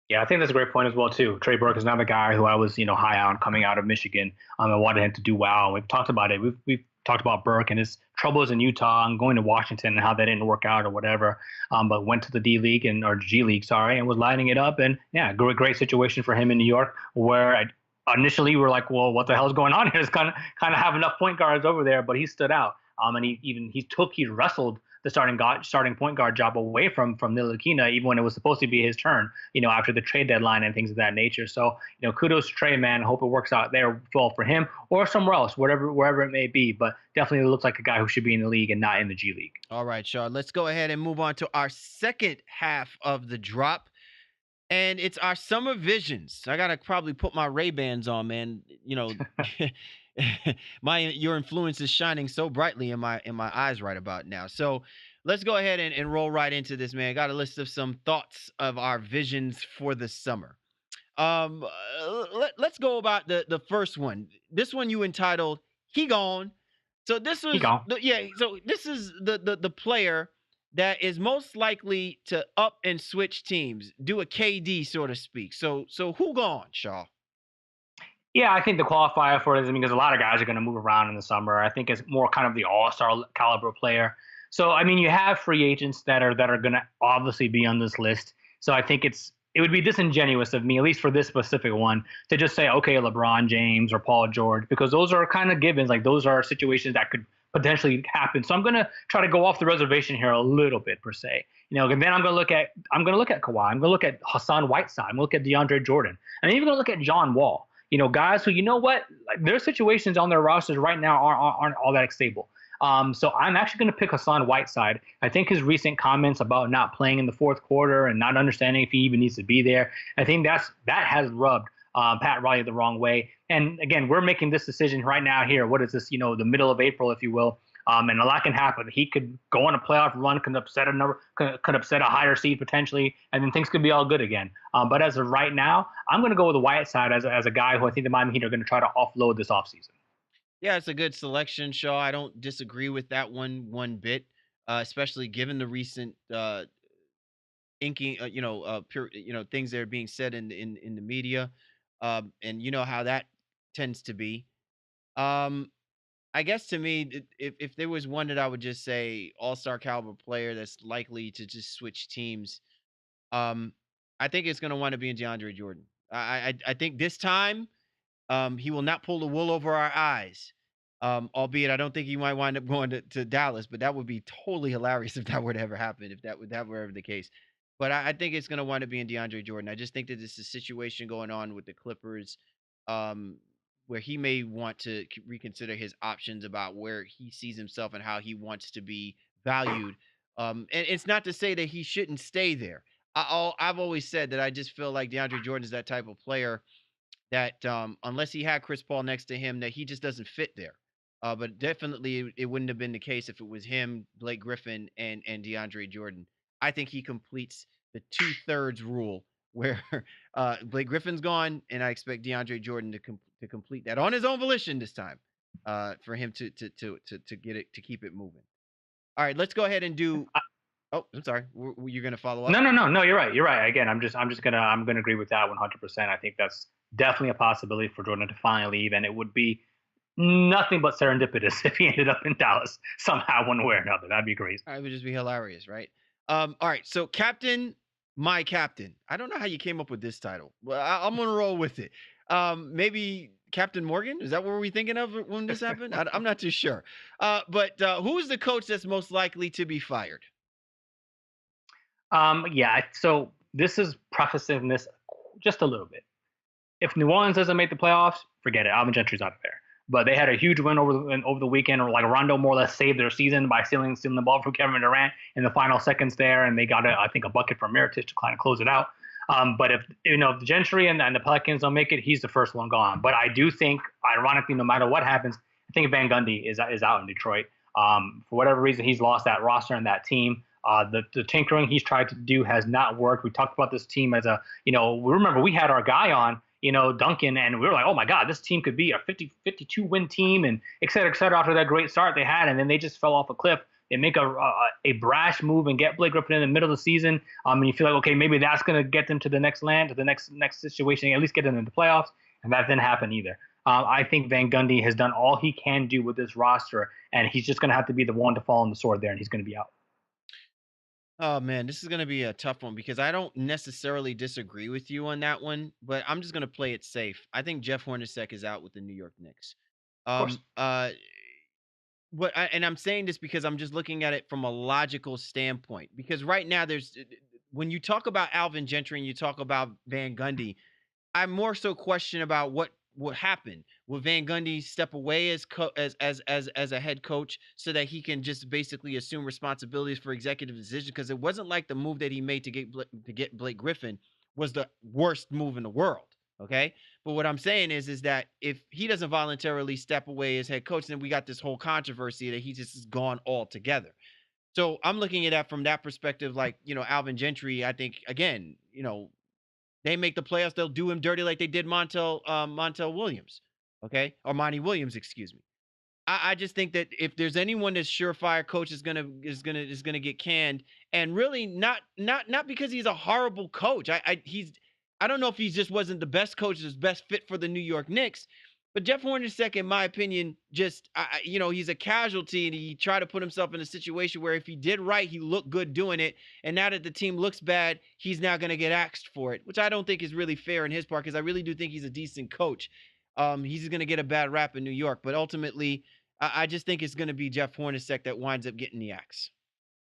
Yeah, I think that's a great point as well too. Trey Burke is another guy who I was, high on coming out of Michigan. I wanted him to do well. We've talked about it. We've talked about Burke and his troubles in Utah and going to Washington and how that didn't work out or whatever. But went to the D League or G League, and was lighting it up. And yeah, great situation for him in New York, where initially we're like, well, what the hell is going on here? It's kind of have enough point guards over there, but he stood out. And he wrestled the starting point guard job away from Ntilikina, even when it was supposed to be his turn, after the trade deadline and things of that nature. So, kudos to Trey, man. Hope it works out there well for him or somewhere else, wherever it may be. But definitely looks like a guy who should be in the league and not in the G League. All right, Shaw, let's go ahead and move on to our second half of the drop. and it's our summer visions. I gotta probably put my Ray-Bans on, man. My your influence is shining so brightly in my eyes right about now. So let's go ahead and roll right into this, man. Got a list of some thoughts of our visions for the summer. Let's go about the first one. This one you entitled "He Gone." So this He was gone. yeah. So this is the player that is most likely to up and switch teams, do a KD, so to speak. So who gone, Shaw? Yeah, I think the qualifier for it is because a lot of guys are going to move around in the summer. I think it's more kind of the all-star caliber player. So I mean, you have free agents that are going to obviously be on this list. So I think it would be disingenuous of me, at least for this specific one, to just say okay, LeBron James or Paul George, because those are kind of givens. Like those are situations that could potentially happen. So I'm going to try to go off the reservation here a little bit per se. And then I'm going to look at Kawhi. I'm going to look at Hassan Whiteside. I'm going to look at DeAndre Jordan. And I'm even going to look at John Wall. Guys who, like their situations on their rosters right now aren't all that stable. So I'm actually going to pick Hassan Whiteside. I think his recent comments about not playing in the fourth quarter and not understanding if he even needs to be there, I think that has rubbed Pat Riley the wrong way. And again, we're making this decision right now here. What is this? The middle of April, if you will. And a lot can happen. He could go on a playoff run, could upset a higher seed potentially, and then things could be all good again. But as of right now, I'm going to go with the Whiteside as a guy who I think the Miami Heat are going to try to offload this offseason. Yeah, it's a good selection, Shaw. I don't disagree with that one bit, especially given the recent inking, things that are being said in the media, and you know how that tends to be. Um, I guess to me, if there was one that I would just say all-star caliber player that's likely to just switch teams, um, I think it's going to want to be in DeAndre Jordan. I think this time, he will not pull the wool over our eyes. Albeit I don't think he might wind up going to Dallas, but that would be totally hilarious if that were to ever happen, if that were ever the case. But I think it's going to wind up being DeAndre Jordan. I just think that this is a situation going on with the Clippers, um, where he may want to reconsider his options about where he sees himself and how he wants to be valued. And it's not to say that he shouldn't stay there. I've always said that I just feel like DeAndre Jordan is that type of player that unless he had Chris Paul next to him, that he just doesn't fit there. But definitely, it wouldn't have been the case if it was him, Blake Griffin, and DeAndre Jordan. I think he completes the 2/3 rule, where Blake Griffin's gone, and I expect DeAndre Jordan to complete that on his own volition this time, for him to get it to keep it moving. All right, let's go ahead and do. Oh, I'm sorry. Were you going to follow up? No. You're right. You're right. Again, I'm gonna agree with that 100%. I think that's definitely a possibility for Jordan to finally leave, and it would be nothing but serendipitous if he ended up in Dallas somehow, one way or another. That'd be crazy. It would just be hilarious, right? All right. So, Captain, my captain. I don't know how you came up with this title. Well, I'm gonna roll with it. Maybe Captain Morgan. Is that what we're we thinking of when this happened? I'm not too sure. But who's the coach that's most likely to be fired? Yeah. So this is prefacing this just a little bit. If New Orleans doesn't make the playoffs, forget it. Alvin Gentry's out of there. But they had a huge win over the weekend, or like Rondo more or less saved their season by stealing the ball from Kevin Durant in the final seconds there, and they got I think a bucket from Mirotic to kind of close it out. But if the Gentry and the Pelicans don't make it, he's the first one gone. But I do think, ironically, no matter what happens, I think Van Gundy is out in Detroit. For whatever reason, he's lost that roster and that team. The tinkering he's tried to do has not worked. We talked about this team as we remember we had our guy on, Duncan, and we were like, oh my God, this team could be a 52 win team, and et cetera, after that great start they had, and then they just fell off a cliff. They make a brash move and get Blake Griffin in the middle of the season. And you feel like, okay, maybe that's going to get them to the next land, to the next situation, at least get them into the playoffs, and that didn't happen either. I think Van Gundy has done all he can do with this roster, and he's just going to have to be the one to fall on the sword there, and he's going to be out. Oh man, this is gonna be a tough one because I don't necessarily disagree with you on that one, but I'm just gonna play it safe. I think Jeff Hornacek is out with the New York Knicks. Of course. Um, uh, and I'm saying this because I'm just looking at it from a logical standpoint. Because right now, when you talk about Alvin Gentry and you talk about Van Gundy, I more so question about what happened. Will Van Gundy step away as a head coach so that he can just basically assume responsibilities for executive decisions? Because it wasn't like the move that he made to get Blake Griffin was the worst move in the world. Okay. But what I'm saying is that if he doesn't voluntarily step away as head coach, then we got this whole controversy that he just is gone altogether. So I'm looking at that from that perspective. Like, Alvin Gentry, I think, again, they make the playoffs, they'll do him dirty like they did Montel Williams. Okay. Or Monty Williams, excuse me. I just think that if there's anyone that's surefire coach is gonna get canned, and really not because he's a horrible coach. I don't know if he just wasn't the best coach, his best fit for the New York Knicks, but Jeff Hornacek, in my opinion, just he's a casualty, and he tried to put himself in a situation where if he did right, he looked good doing it, and now that the team looks bad, he's now gonna get axed for it, which I don't think is really fair in his part, because I really do think he's a decent coach. He's gonna get a bad rap in New York, but ultimately, I just think it's going to be Jeff Hornacek that winds up getting the axe.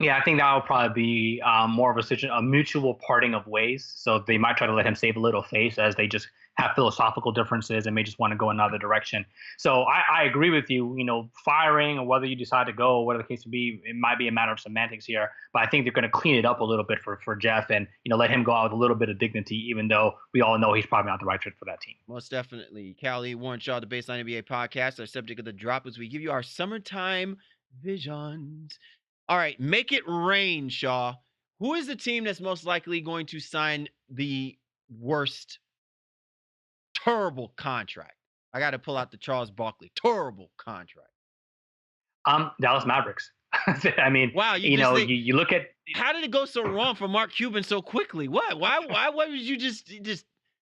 Yeah, I think that will probably be more of a mutual parting of ways. So they might try to let him save a little face as they just have philosophical differences and may just want to go another direction. So I agree with you. Firing or whether you decide to go, whatever the case may be, it might be a matter of semantics here. But I think they're going to clean it up a little bit for Jeff and let him go out with a little bit of dignity, even though we all know he's probably not the right fit for that team. Most definitely. Callie, Warren Shaw, the Baseline NBA podcast. Our subject of the drop is we give you our summertime visions. All right, make it rain, Shaw. Who is the team that's most likely going to sign the worst, terrible contract? I got to pull out the Charles Barkley. Terrible contract. Dallas Mavericks. I mean, wow, you look at how did it go so wrong for Mark Cuban so quickly? What? Why was you just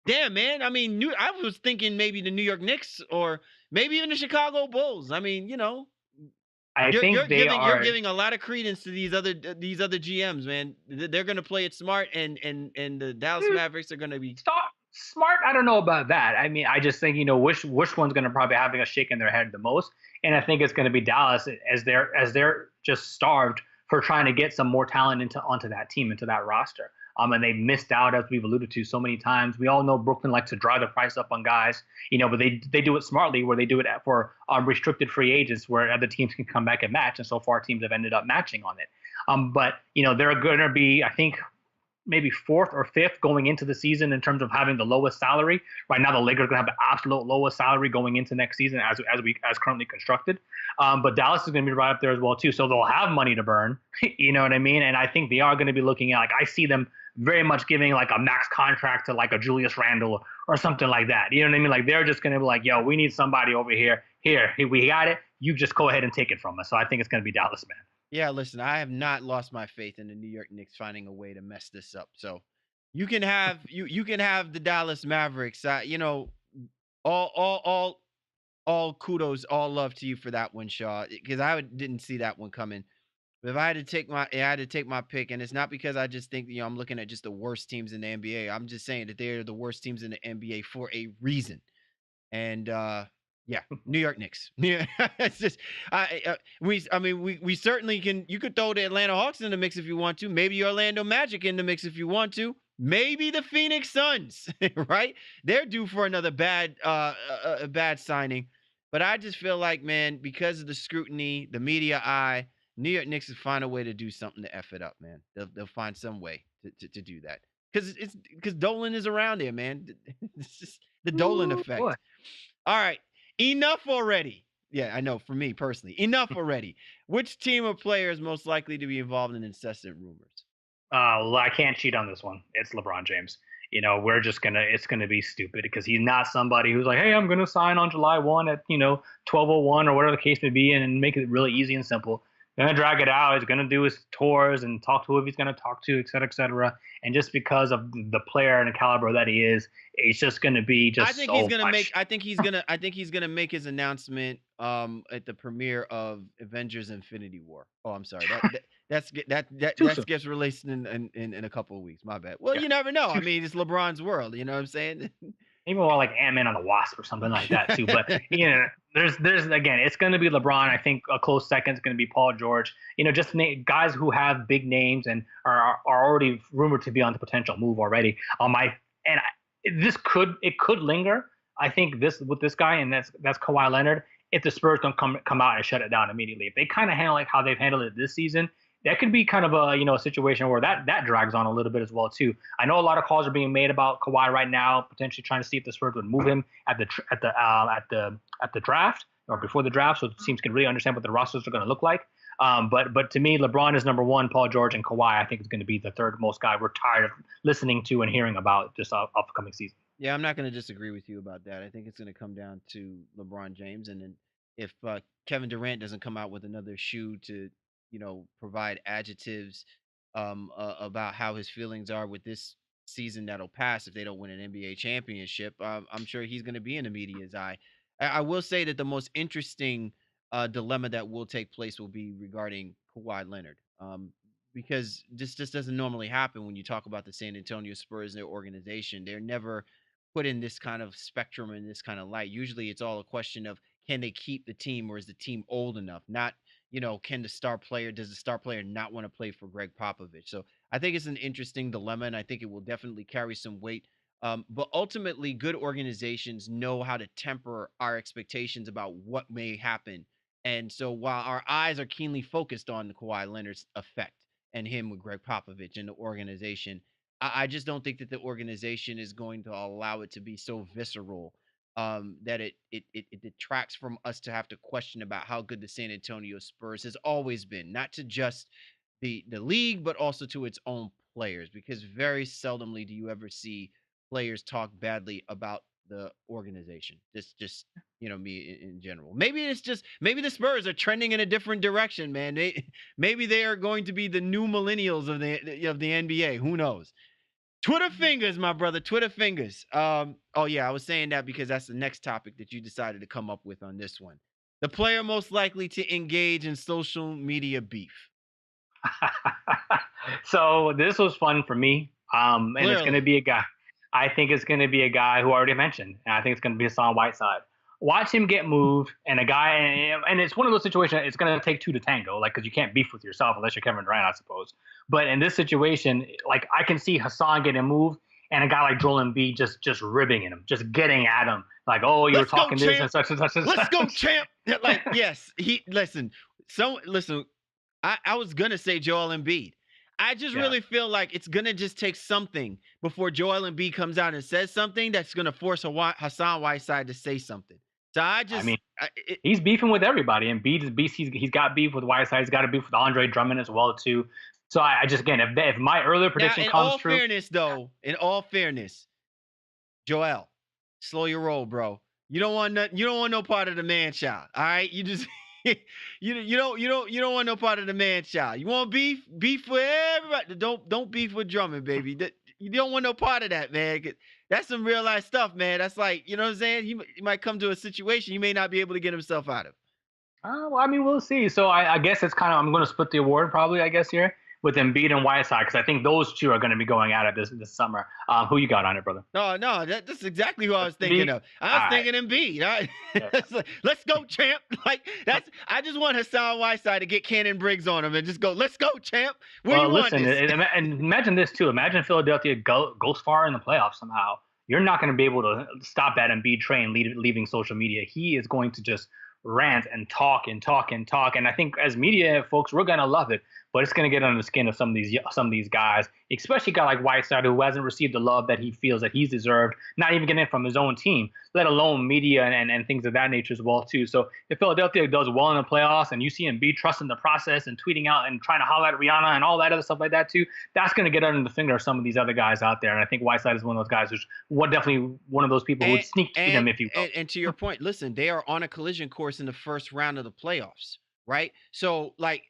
damn, man? I mean, I was thinking maybe the New York Knicks or maybe even the Chicago Bulls. I mean, you're giving a lot of credence to these other GMs, man. They're going to play it smart, and the Dallas Mavericks are going to be smart. I don't know about that. I mean, I just think which one's going to probably having a shake in their head the most, and I think it's going to be Dallas as they're just starved for trying to get some more talent onto that team, into that roster. And they missed out, as we've alluded to so many times. We all know Brooklyn likes to drive the price up on guys, but they do it smartly, where they do it for restricted free agents, where other teams can come back and match. And so far, teams have ended up matching on it. But they're going to be, I think, maybe fourth or fifth going into the season in terms of having the lowest salary. Right now, the Lakers are going to have the absolute lowest salary going into next season as currently constructed. But Dallas is going to be right up there as well too. So they'll have money to burn. You know what I mean? And I think they are going to be looking at, I see them very much giving a max contract to a Julius Randle or something like that. You know what I mean? They're just going to be yo, we need somebody over here. Here, we got it. You just go ahead and take it from us. So I think it's going to be Dallas, man. Yeah, listen, I have not lost my faith in the New York Knicks finding a way to mess this up. So you can have you can have the Dallas Mavericks. All kudos, all love to you for that one, Shaw, because I didn't see that one coming. But if I had to take my pick, and it's not because I just think I'm looking at just the worst teams in the NBA. I'm just saying that they're the worst teams in the NBA for a reason. And yeah, New York Knicks. Yeah, it's just we certainly can. You could throw the Atlanta Hawks in the mix if you want to. Maybe Orlando Magic in the mix if you want to. Maybe the Phoenix Suns, right? They're due for another bad signing. But I just feel like, man, because of the scrutiny, the media eye, New York Knicks will find a way to do something to F it up, man. They'll find some way to do that. Because Dolan is around there, man. It's just the Dolan effect. Boy. All right. Enough already. Yeah, I know. For me personally, enough already. Which team or player is most likely to be involved in incessant rumors? Well, I can't cheat on this one. It's LeBron James. It's gonna be stupid because he's not somebody who's like, hey, I'm gonna sign on July 1 at 12:01 or whatever the case may be, and make it really easy and simple. Gonna drag it out. He's gonna do his tours and talk to who he's gonna talk to, et cetera, et cetera. And just because of the player and the caliber that he is, it's just gonna be just. I think he's gonna make his announcement at the premiere of Avengers: Infinity War. Oh, I'm sorry. That gets released in a couple of weeks. My bad. Well, yeah. You never know. I mean, it's LeBron's world. You know what I'm saying? Even more like Ant-Man on the Wasp or something like that too. But there's again, it's going to be LeBron. I think a close second is going to be Paul George. Just guys who have big names and are already rumored to be on the potential move already. It could linger. I think with this guy, and that's Kawhi Leonard. If the Spurs don't come out and shut it down immediately, if they kind of handle like how they've handled it this season, that could be kind of a situation where that drags on a little bit as well too. I know a lot of calls are being made about Kawhi right now, potentially trying to see if the Spurs would move him at the draft or before the draft, so teams can really understand what the rosters are going to look like. But to me, LeBron is number one. Paul George and Kawhi, I think, is going to be the third most guy we're tired of listening to and hearing about this upcoming season. Yeah, I'm not going to disagree with you about that. I think it's going to come down to LeBron James, and then if Kevin Durant doesn't come out with another shoe to, provide adjectives about how his feelings are with this season that'll pass if they don't win an NBA championship, I'm sure he's going to be in the media's eye. I will say that the most interesting dilemma that will take place will be regarding Kawhi Leonard. Because this just doesn't normally happen when you talk about the San Antonio Spurs and their organization. They're never put in this kind of spectrum and this kind of light. Usually it's all a question of can they keep the team or is the team old enough? Not, does the star player not want to play for Greg Popovich? So I think it's an interesting dilemma and I think it will definitely carry some weight. But ultimately, good organizations know how to temper our expectations about what may happen. And so while our eyes are keenly focused on the Kawhi Leonard's effect and him with Greg Popovich and the organization, I just don't think that the organization is going to allow it to be so visceral that it detracts from us to have to question about how good the San Antonio Spurs has always been, not to just the league, but also to its own players, because very seldomly do you ever see players talk badly about the organization. Just me in general. Maybe the Spurs are trending in a different direction, man. Maybe they are going to be the new millennials of the NBA. Who knows? Twitter fingers, my brother. Twitter fingers. Oh yeah, I was saying that because that's the next topic that you decided to come up with on this one. The player most likely to engage in social media beef. So this was fun for me. And it's going to Clearly. be a guy. I think it's going to be a guy who I already mentioned, and I think it's going to be Hassan Whiteside. Watch him get moved, and and it's one of those situations. It's going to take two to tango, like because you can't beef with yourself unless you're Kevin Durant, I suppose. But in this situation, like I can see Hassan getting moved, and a guy like Joel Embiid just ribbing at him, just getting at him, like, oh, you were Let's go, talking this and champ. such and such and Let's such. go, champ. Like, yes, listen. Listen. I was gonna say Joel Embiid. I just Yeah. really feel like it's gonna just take something before Joel Embiid comes out and says something that's gonna force Hassan Whiteside to say something. So I mean, I- it, he's beefing with everybody, and Embiid is beast. He's got beef with Whiteside. He's got a beef with Andre Drummond as well too. So I just again, if my earlier now, prediction in comes all true, fairness, though, Joel, slow your roll, bro. You don't want no part of the man child. All right, you just you don't want no part of the man child. You want beef with everybody. Don't beef with Drummond, baby. You don't want no part of that, man. 'Cause that's some real life stuff, man. That's like, you know what I'm saying. He might come to a situation he may not be able to get himself out of. well, I mean, we'll see. So I guess it's kind of I'm going to split the award probably. I guess here with Embiid and Whiteside because I think those two are going to be going at it this summer. Who you got on it, brother? No, that's exactly who I was thinking Embiid? of. I was All right. thinking Embiid. Yeah. It's like, let's go, champ. Like that's. I just want Hassan Whiteside to get Cannon Briggs on him and just go, let's go, champ. Where Well, you want listen, this? and imagine this too. Imagine Philadelphia goes far in the playoffs somehow. You're not going to be able to stop that Embiid train leaving social media. He is going to just rant and talk and talk and talk. And I think as media folks, we're going to love it, but it's going to get under the skin of some of these guys, especially a guy like Whiteside who hasn't received the love that he feels that he's deserved, not even getting it from his own team, let alone media and things of that nature as well too. So if Philadelphia does well in the playoffs and you see Embiid trusting the process and tweeting out and trying to holler at Rihanna and all that other stuff like that too, that's going to get under the finger of some of these other guys out there. And I think Whiteside is one of those guys who's definitely one of those people who would sneak beat him, if you will. And to your point, listen, they are on a collision course in the first round of the playoffs, right? So like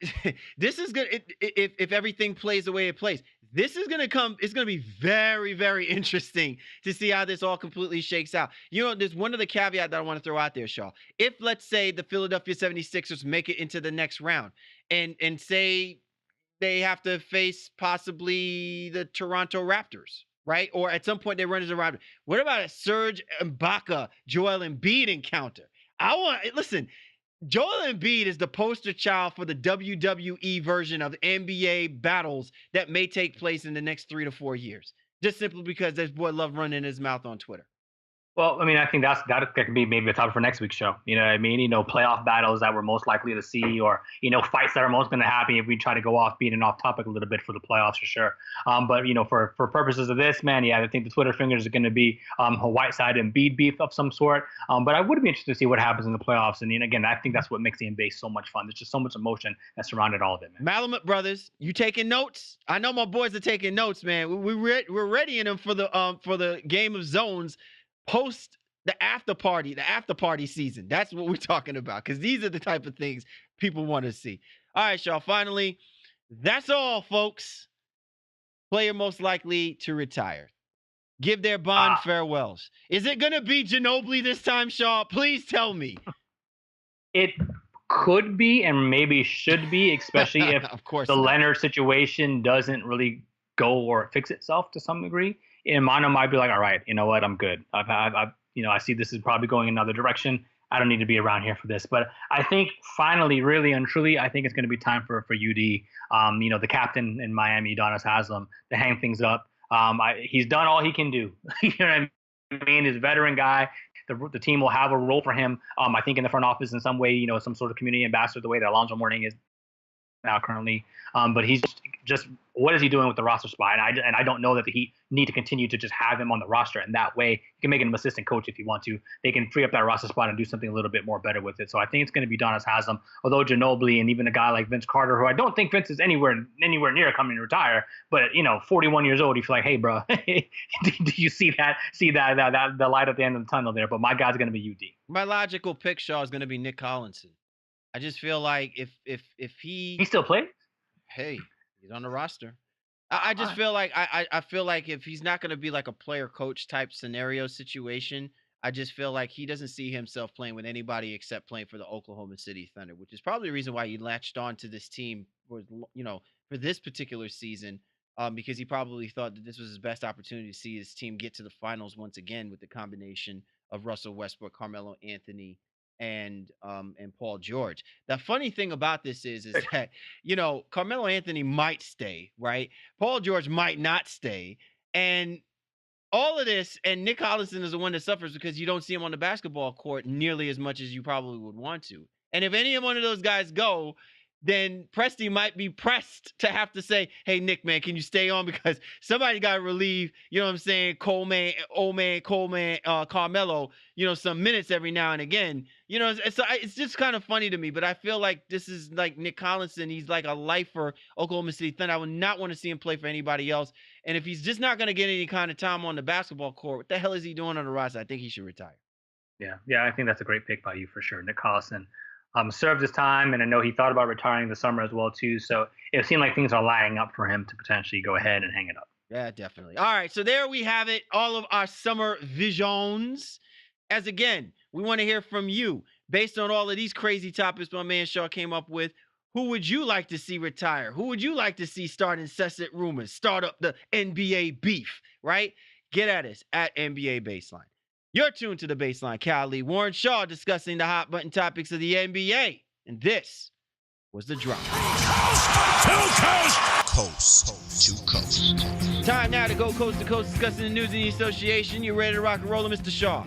this is good if everything plays the way it plays. This is gonna come. It's gonna be very, very interesting to see how this all completely shakes out. There's one of the caveat that I want to throw out there, Shaw. If let's say the Philadelphia 76ers make it into the next round and say they have to face possibly the Toronto Raptors, right? Or at some point they run into the Raptors. What about a Serge Ibaka, Joel Embiid encounter? Listen, Joel Embiid is the poster child for the WWE version of NBA battles that may take place in the next 3 to 4 years. Just simply because this boy loved running his mouth on Twitter. Well, I mean, I think that could be maybe a topic for next week's show. You know what I mean? Playoff battles that we're most likely to see, or fights that are most going to happen if we try to go off beating off topic a little bit for the playoffs for sure. But for purposes of this, man, yeah, I think the Twitter fingers are going to be a Whiteside and Embiid beef of some sort. But I would be interested to see what happens in the playoffs. And again, I think that's what makes the NBA so much fun. There's just so much emotion that surrounded all of it, man. Malamut brothers, you taking notes? I know my boys are taking notes, man. We're readying them for the Game of Zones post the after party season. That's what we're talking about, because these are the type of things people want to see. All right, y'all. Finally, that's all, folks. Player most likely to retire. Give their bond farewells. Is it going to be Ginobili this time, Shaw? Please tell me. It could be and maybe should be, especially if of course the Leonard situation doesn't really go or fix itself to some degree. And Mano might be like, all right, you know what? I'm good. I see this is probably going another direction. I don't need to be around here for this. But I think finally, really and truly, I think it's going to be time for UD, the captain in Miami, Udonis Haslem, to hang things up. He's done all he can do. You know what I mean? He's a veteran guy. The team will have a role for him, I think, in the front office in some way, some sort of community ambassador, the way that Alonzo Mourning is now currently. But he's just what is he doing with the roster spot? And I don't know that the Heat need to continue to just have him on the roster. And that way, you can make him an assistant coach if you want to. They can free up that roster spot and do something a little bit more better with it. So I think it's going to be Udonis Haslem. Although Ginobili and even a guy like Vince Carter, who I don't think Vince is anywhere near coming to retire, but 41 years old, you feel like, hey, bro, do you see that the light at the end of the tunnel there? But my guy's going to be UD. My logical pick, Shaw, is going to be Nick Collinson. I just feel like if he still plays, hey, he's on the roster. I just feel like I feel like if he's not going to be like a player coach type scenario situation, I just feel like he doesn't see himself playing with anybody except playing for the Oklahoma City Thunder, which is probably the reason why he latched on to this team for this particular season, because he probably thought that this was his best opportunity to see his team get to the finals once again with the combination of Russell Westbrook, Carmelo Anthony, and Paul George. The funny thing about this is that Carmelo Anthony might stay, right? Paul George might not stay, and all of this, and Nick Collinson is the one that suffers because you don't see him on the basketball court nearly as much as you probably would want to. And if any one of those guys go, then Presti might be pressed to have to say, hey, Nick, man, can you stay on? Because somebody got to relieve, Coleman, Carmelo, some minutes every now and again. It's just kind of funny to me, but I feel like this is like Nick Collinson. He's like a lifer, Oklahoma City Thunder. I would not want to see him play for anybody else. And if he's just not going to get any kind of time on the basketball court, what the hell is he doing on the roster? I think he should retire. Yeah, I think that's a great pick by you for sure. Nick Collison served his time, and I know he thought about retiring this summer as well too. So it seemed like things are lining up for him to potentially go ahead and hang it up. Yeah, definitely. All right, so there we have it. All of our summer visions. As again, we want to hear from you based on all of these crazy topics my man Shaw came up with. Who would you like to see retire? Who would you like to see start incessant rumors, start up the NBA beef, right? Get at us at NBA Baseline. You're tuned to the Baseline. Cal Lee, Warren Shaw discussing the hot button topics of the NBA. And this was The Drop. Coast to coast. Time now to go coast to coast discussing the news in the association. You ready to rock and roll, Mr. Shaw?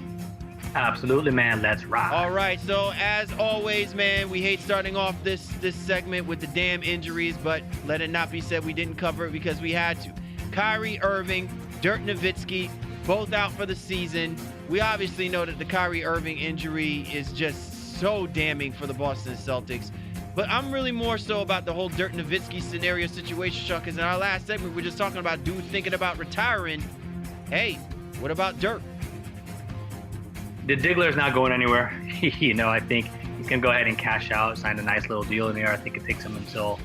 Absolutely, man. Let's rock. All right. So as always, man, we hate starting off this segment with the damn injuries, but let it not be said we didn't cover it because we had to. Kyrie Irving, Dirk Nowitzki, both out for the season. We obviously know that the Kyrie Irving injury is just so damning for the Boston Celtics. But I'm really more so about the whole Dirk Nowitzki scenario situation, Shaw, because in our last segment, we were just talking about dudes thinking about retiring. Hey, what about Dirk? The Diggler is not going anywhere. I think he's going to go ahead and cash out, sign a nice little deal in there. I think it takes him until,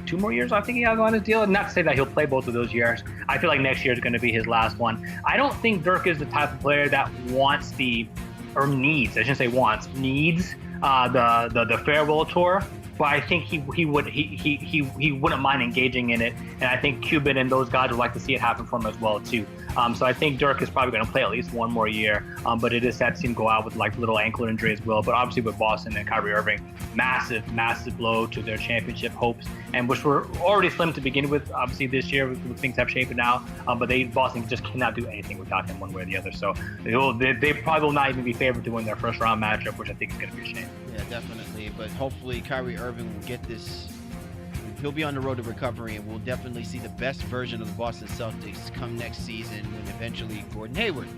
2 more years. I think he has on his deal. Not to say that he'll play both of those years. I feel like next year is going to be his last one. I don't think Dirk is the type of player that needs the farewell tour. but I think he wouldn't mind engaging in it, and I think Cuban and those guys would like to see it happen for him as well too. So I think Dirk is probably going to play at least one more year, but it is sad to see him go out with like little ankle injury as well. But obviously with Boston and Kyrie Irving, massive blow to their championship hopes, and which were already slim to begin with. Obviously this year things have shaped now, but Boston just cannot do anything without him one way or the other. So they probably will not even be favored to win their first round matchup, which I think is going to be a shame. Yeah, definitely. But hopefully Kyrie Irving will get this. He'll be on the road to recovery, and we'll definitely see the best version of the Boston Celtics come next season when eventually Gordon Hayward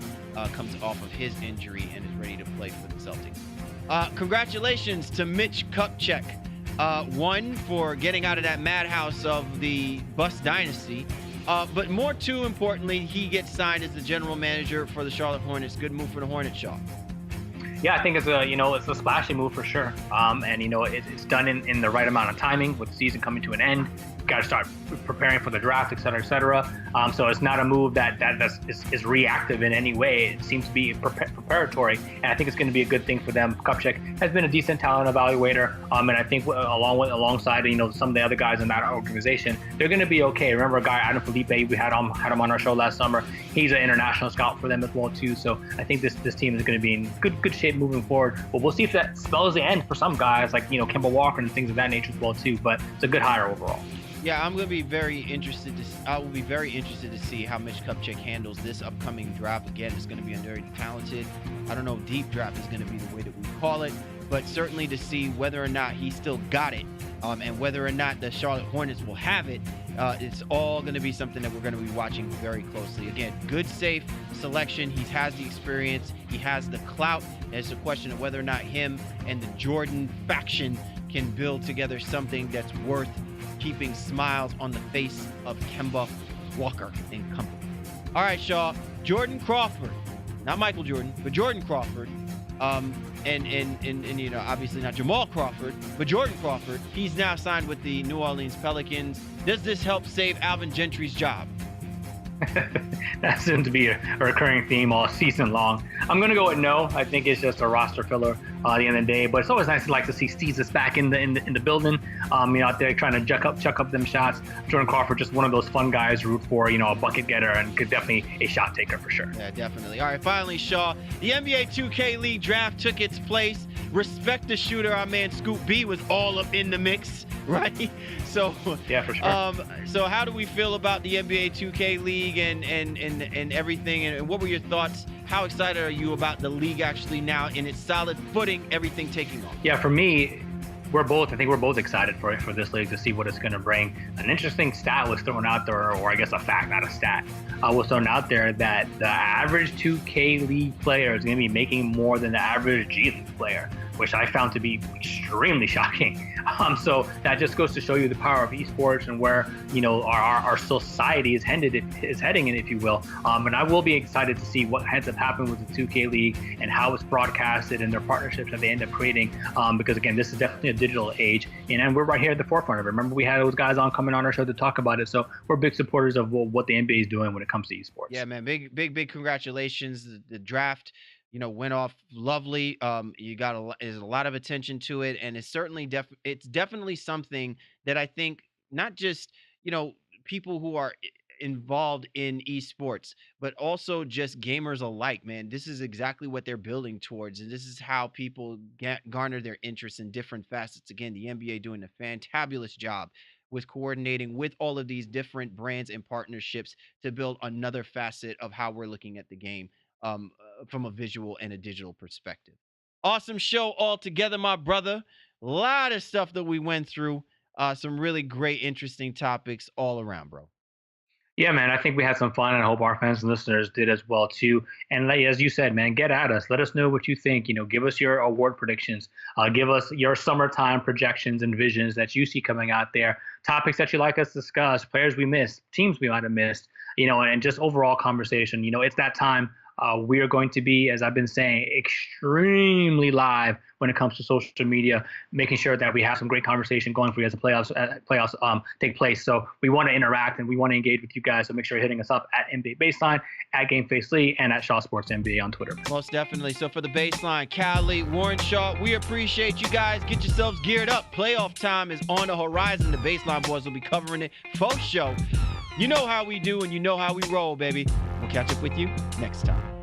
comes off of his injury and is ready to play for the Celtics. Congratulations to Mitch Kupchak. One, for getting out of that madhouse of the Bus dynasty. But more too importantly, he gets signed as the general manager for the Charlotte Hornets. Good move for the Hornets, Shaw. Yeah, I think it's a splashy move for sure. And it's done in the right amount of timing with the season coming to an end. Got to start preparing for the draft, et cetera, et cetera. So it's not a move that is reactive in any way. It seems to be preparatory, and I think it's going to be a good thing for them. Kupchak has been a decent talent evaluator, and I think alongside some of the other guys in that organization, they're going to be okay. Remember a guy, Adam Felipe, we had him on our show last summer. He's an international scout for them as well too. So I think this team is going to be in good shape moving forward. But we'll see if that spells the end for some guys like Kemba Walker and things of that nature as well too. But it's a good hire overall. Yeah, I will be very interested to see how Mitch Kupchak handles this upcoming draft. Again, it's going to be a very talented. I don't know if deep draft is going to be the way that we call it, but certainly to see whether or not he still got it, and whether or not the Charlotte Hornets will have it. It's all going to be something that we're going to be watching very closely. Again, good, safe selection. He has the experience. He has the clout. And it's a question of whether or not him and the Jordan faction can build together something that's worth keeping smiles on the face of Kemba Walker and company. All right, Shaw. Jordan Crawford, not Michael Jordan, but Jordan Crawford, and obviously not Jamal Crawford, but Jordan Crawford. He's now signed with the New Orleans Pelicans. Does this help save Alvin Gentry's job? That seems to be a recurring theme all season long. I'm going to go with no. I think it's just a roster filler at the end of the day. But it's always nice to see Steezus back in the building. Out there trying to chuck up them shots. Jordan Crawford, just one of those fun guys to root for. A bucket getter and could definitely a shot taker for sure. Yeah, definitely. All right, finally, Shaw. The NBA 2K League draft took its place. Respect the shooter. Our man Scoop B was all up in the mix, right? So yeah, for sure. So how do we feel about the NBA 2K League and everything? And what were your thoughts? How excited are you about the league actually now in its solid footing, everything taking off? Yeah, for me, I think we're both excited for this league to see what it's going to bring. An interesting stat was thrown out there, or I guess a fact, not a stat, was thrown out there that the average 2K League player is going to be making more than the average G League player, which I found to be extremely shocking. So that just goes to show you the power of esports and where our society is heading in, if you will. And I will be excited to see what ends up happening with the 2K League and how it's broadcasted and their partnerships that they end up creating. Because again, this is definitely a digital age, and we're right here at the forefront of it. Remember, we had those guys coming on our show to talk about it. So we're big supporters of what the NBA is doing when it comes to esports. Yeah, man, big congratulations. The draft went off lovely. You got there's a lot of attention to it, and it's certainly it's definitely something that I think not just people who are involved in esports, but also just gamers alike, man. This is exactly what they're building towards, and this is how people garner their interest in different facets. Again, the NBA doing a fantabulous job with coordinating with all of these different brands and partnerships to build another facet of how we're looking at the game. From a visual and a digital perspective. Awesome show altogether, my brother. A lot of stuff that we went through. Some really great, interesting topics all around, bro. Yeah, man, I think we had some fun, and I hope our fans and listeners did as well, too. And as you said, man, get at us. Let us know what you think. Give us your award predictions. Give us your summertime projections and visions that you see coming out there. Topics that you'd like us to discuss, players we missed, teams we might have missed, and just overall conversation. It's that time We are going to be, as I've been saying, extremely live when it comes to social media, making sure that we have some great conversation going for you as the playoffs take place. So we want to interact and we want to engage with you guys. So make sure you're hitting us up at NBA Baseline, at GameFace and at Shaw Sports NBA on Twitter. Most definitely. So for the Baseline, Cali, Warren Shaw, we appreciate you guys. Get yourselves geared up. Playoff time is on the horizon. The Baseline boys will be covering it for show. You know how we do and you know how we roll, baby. We'll catch up with you next time.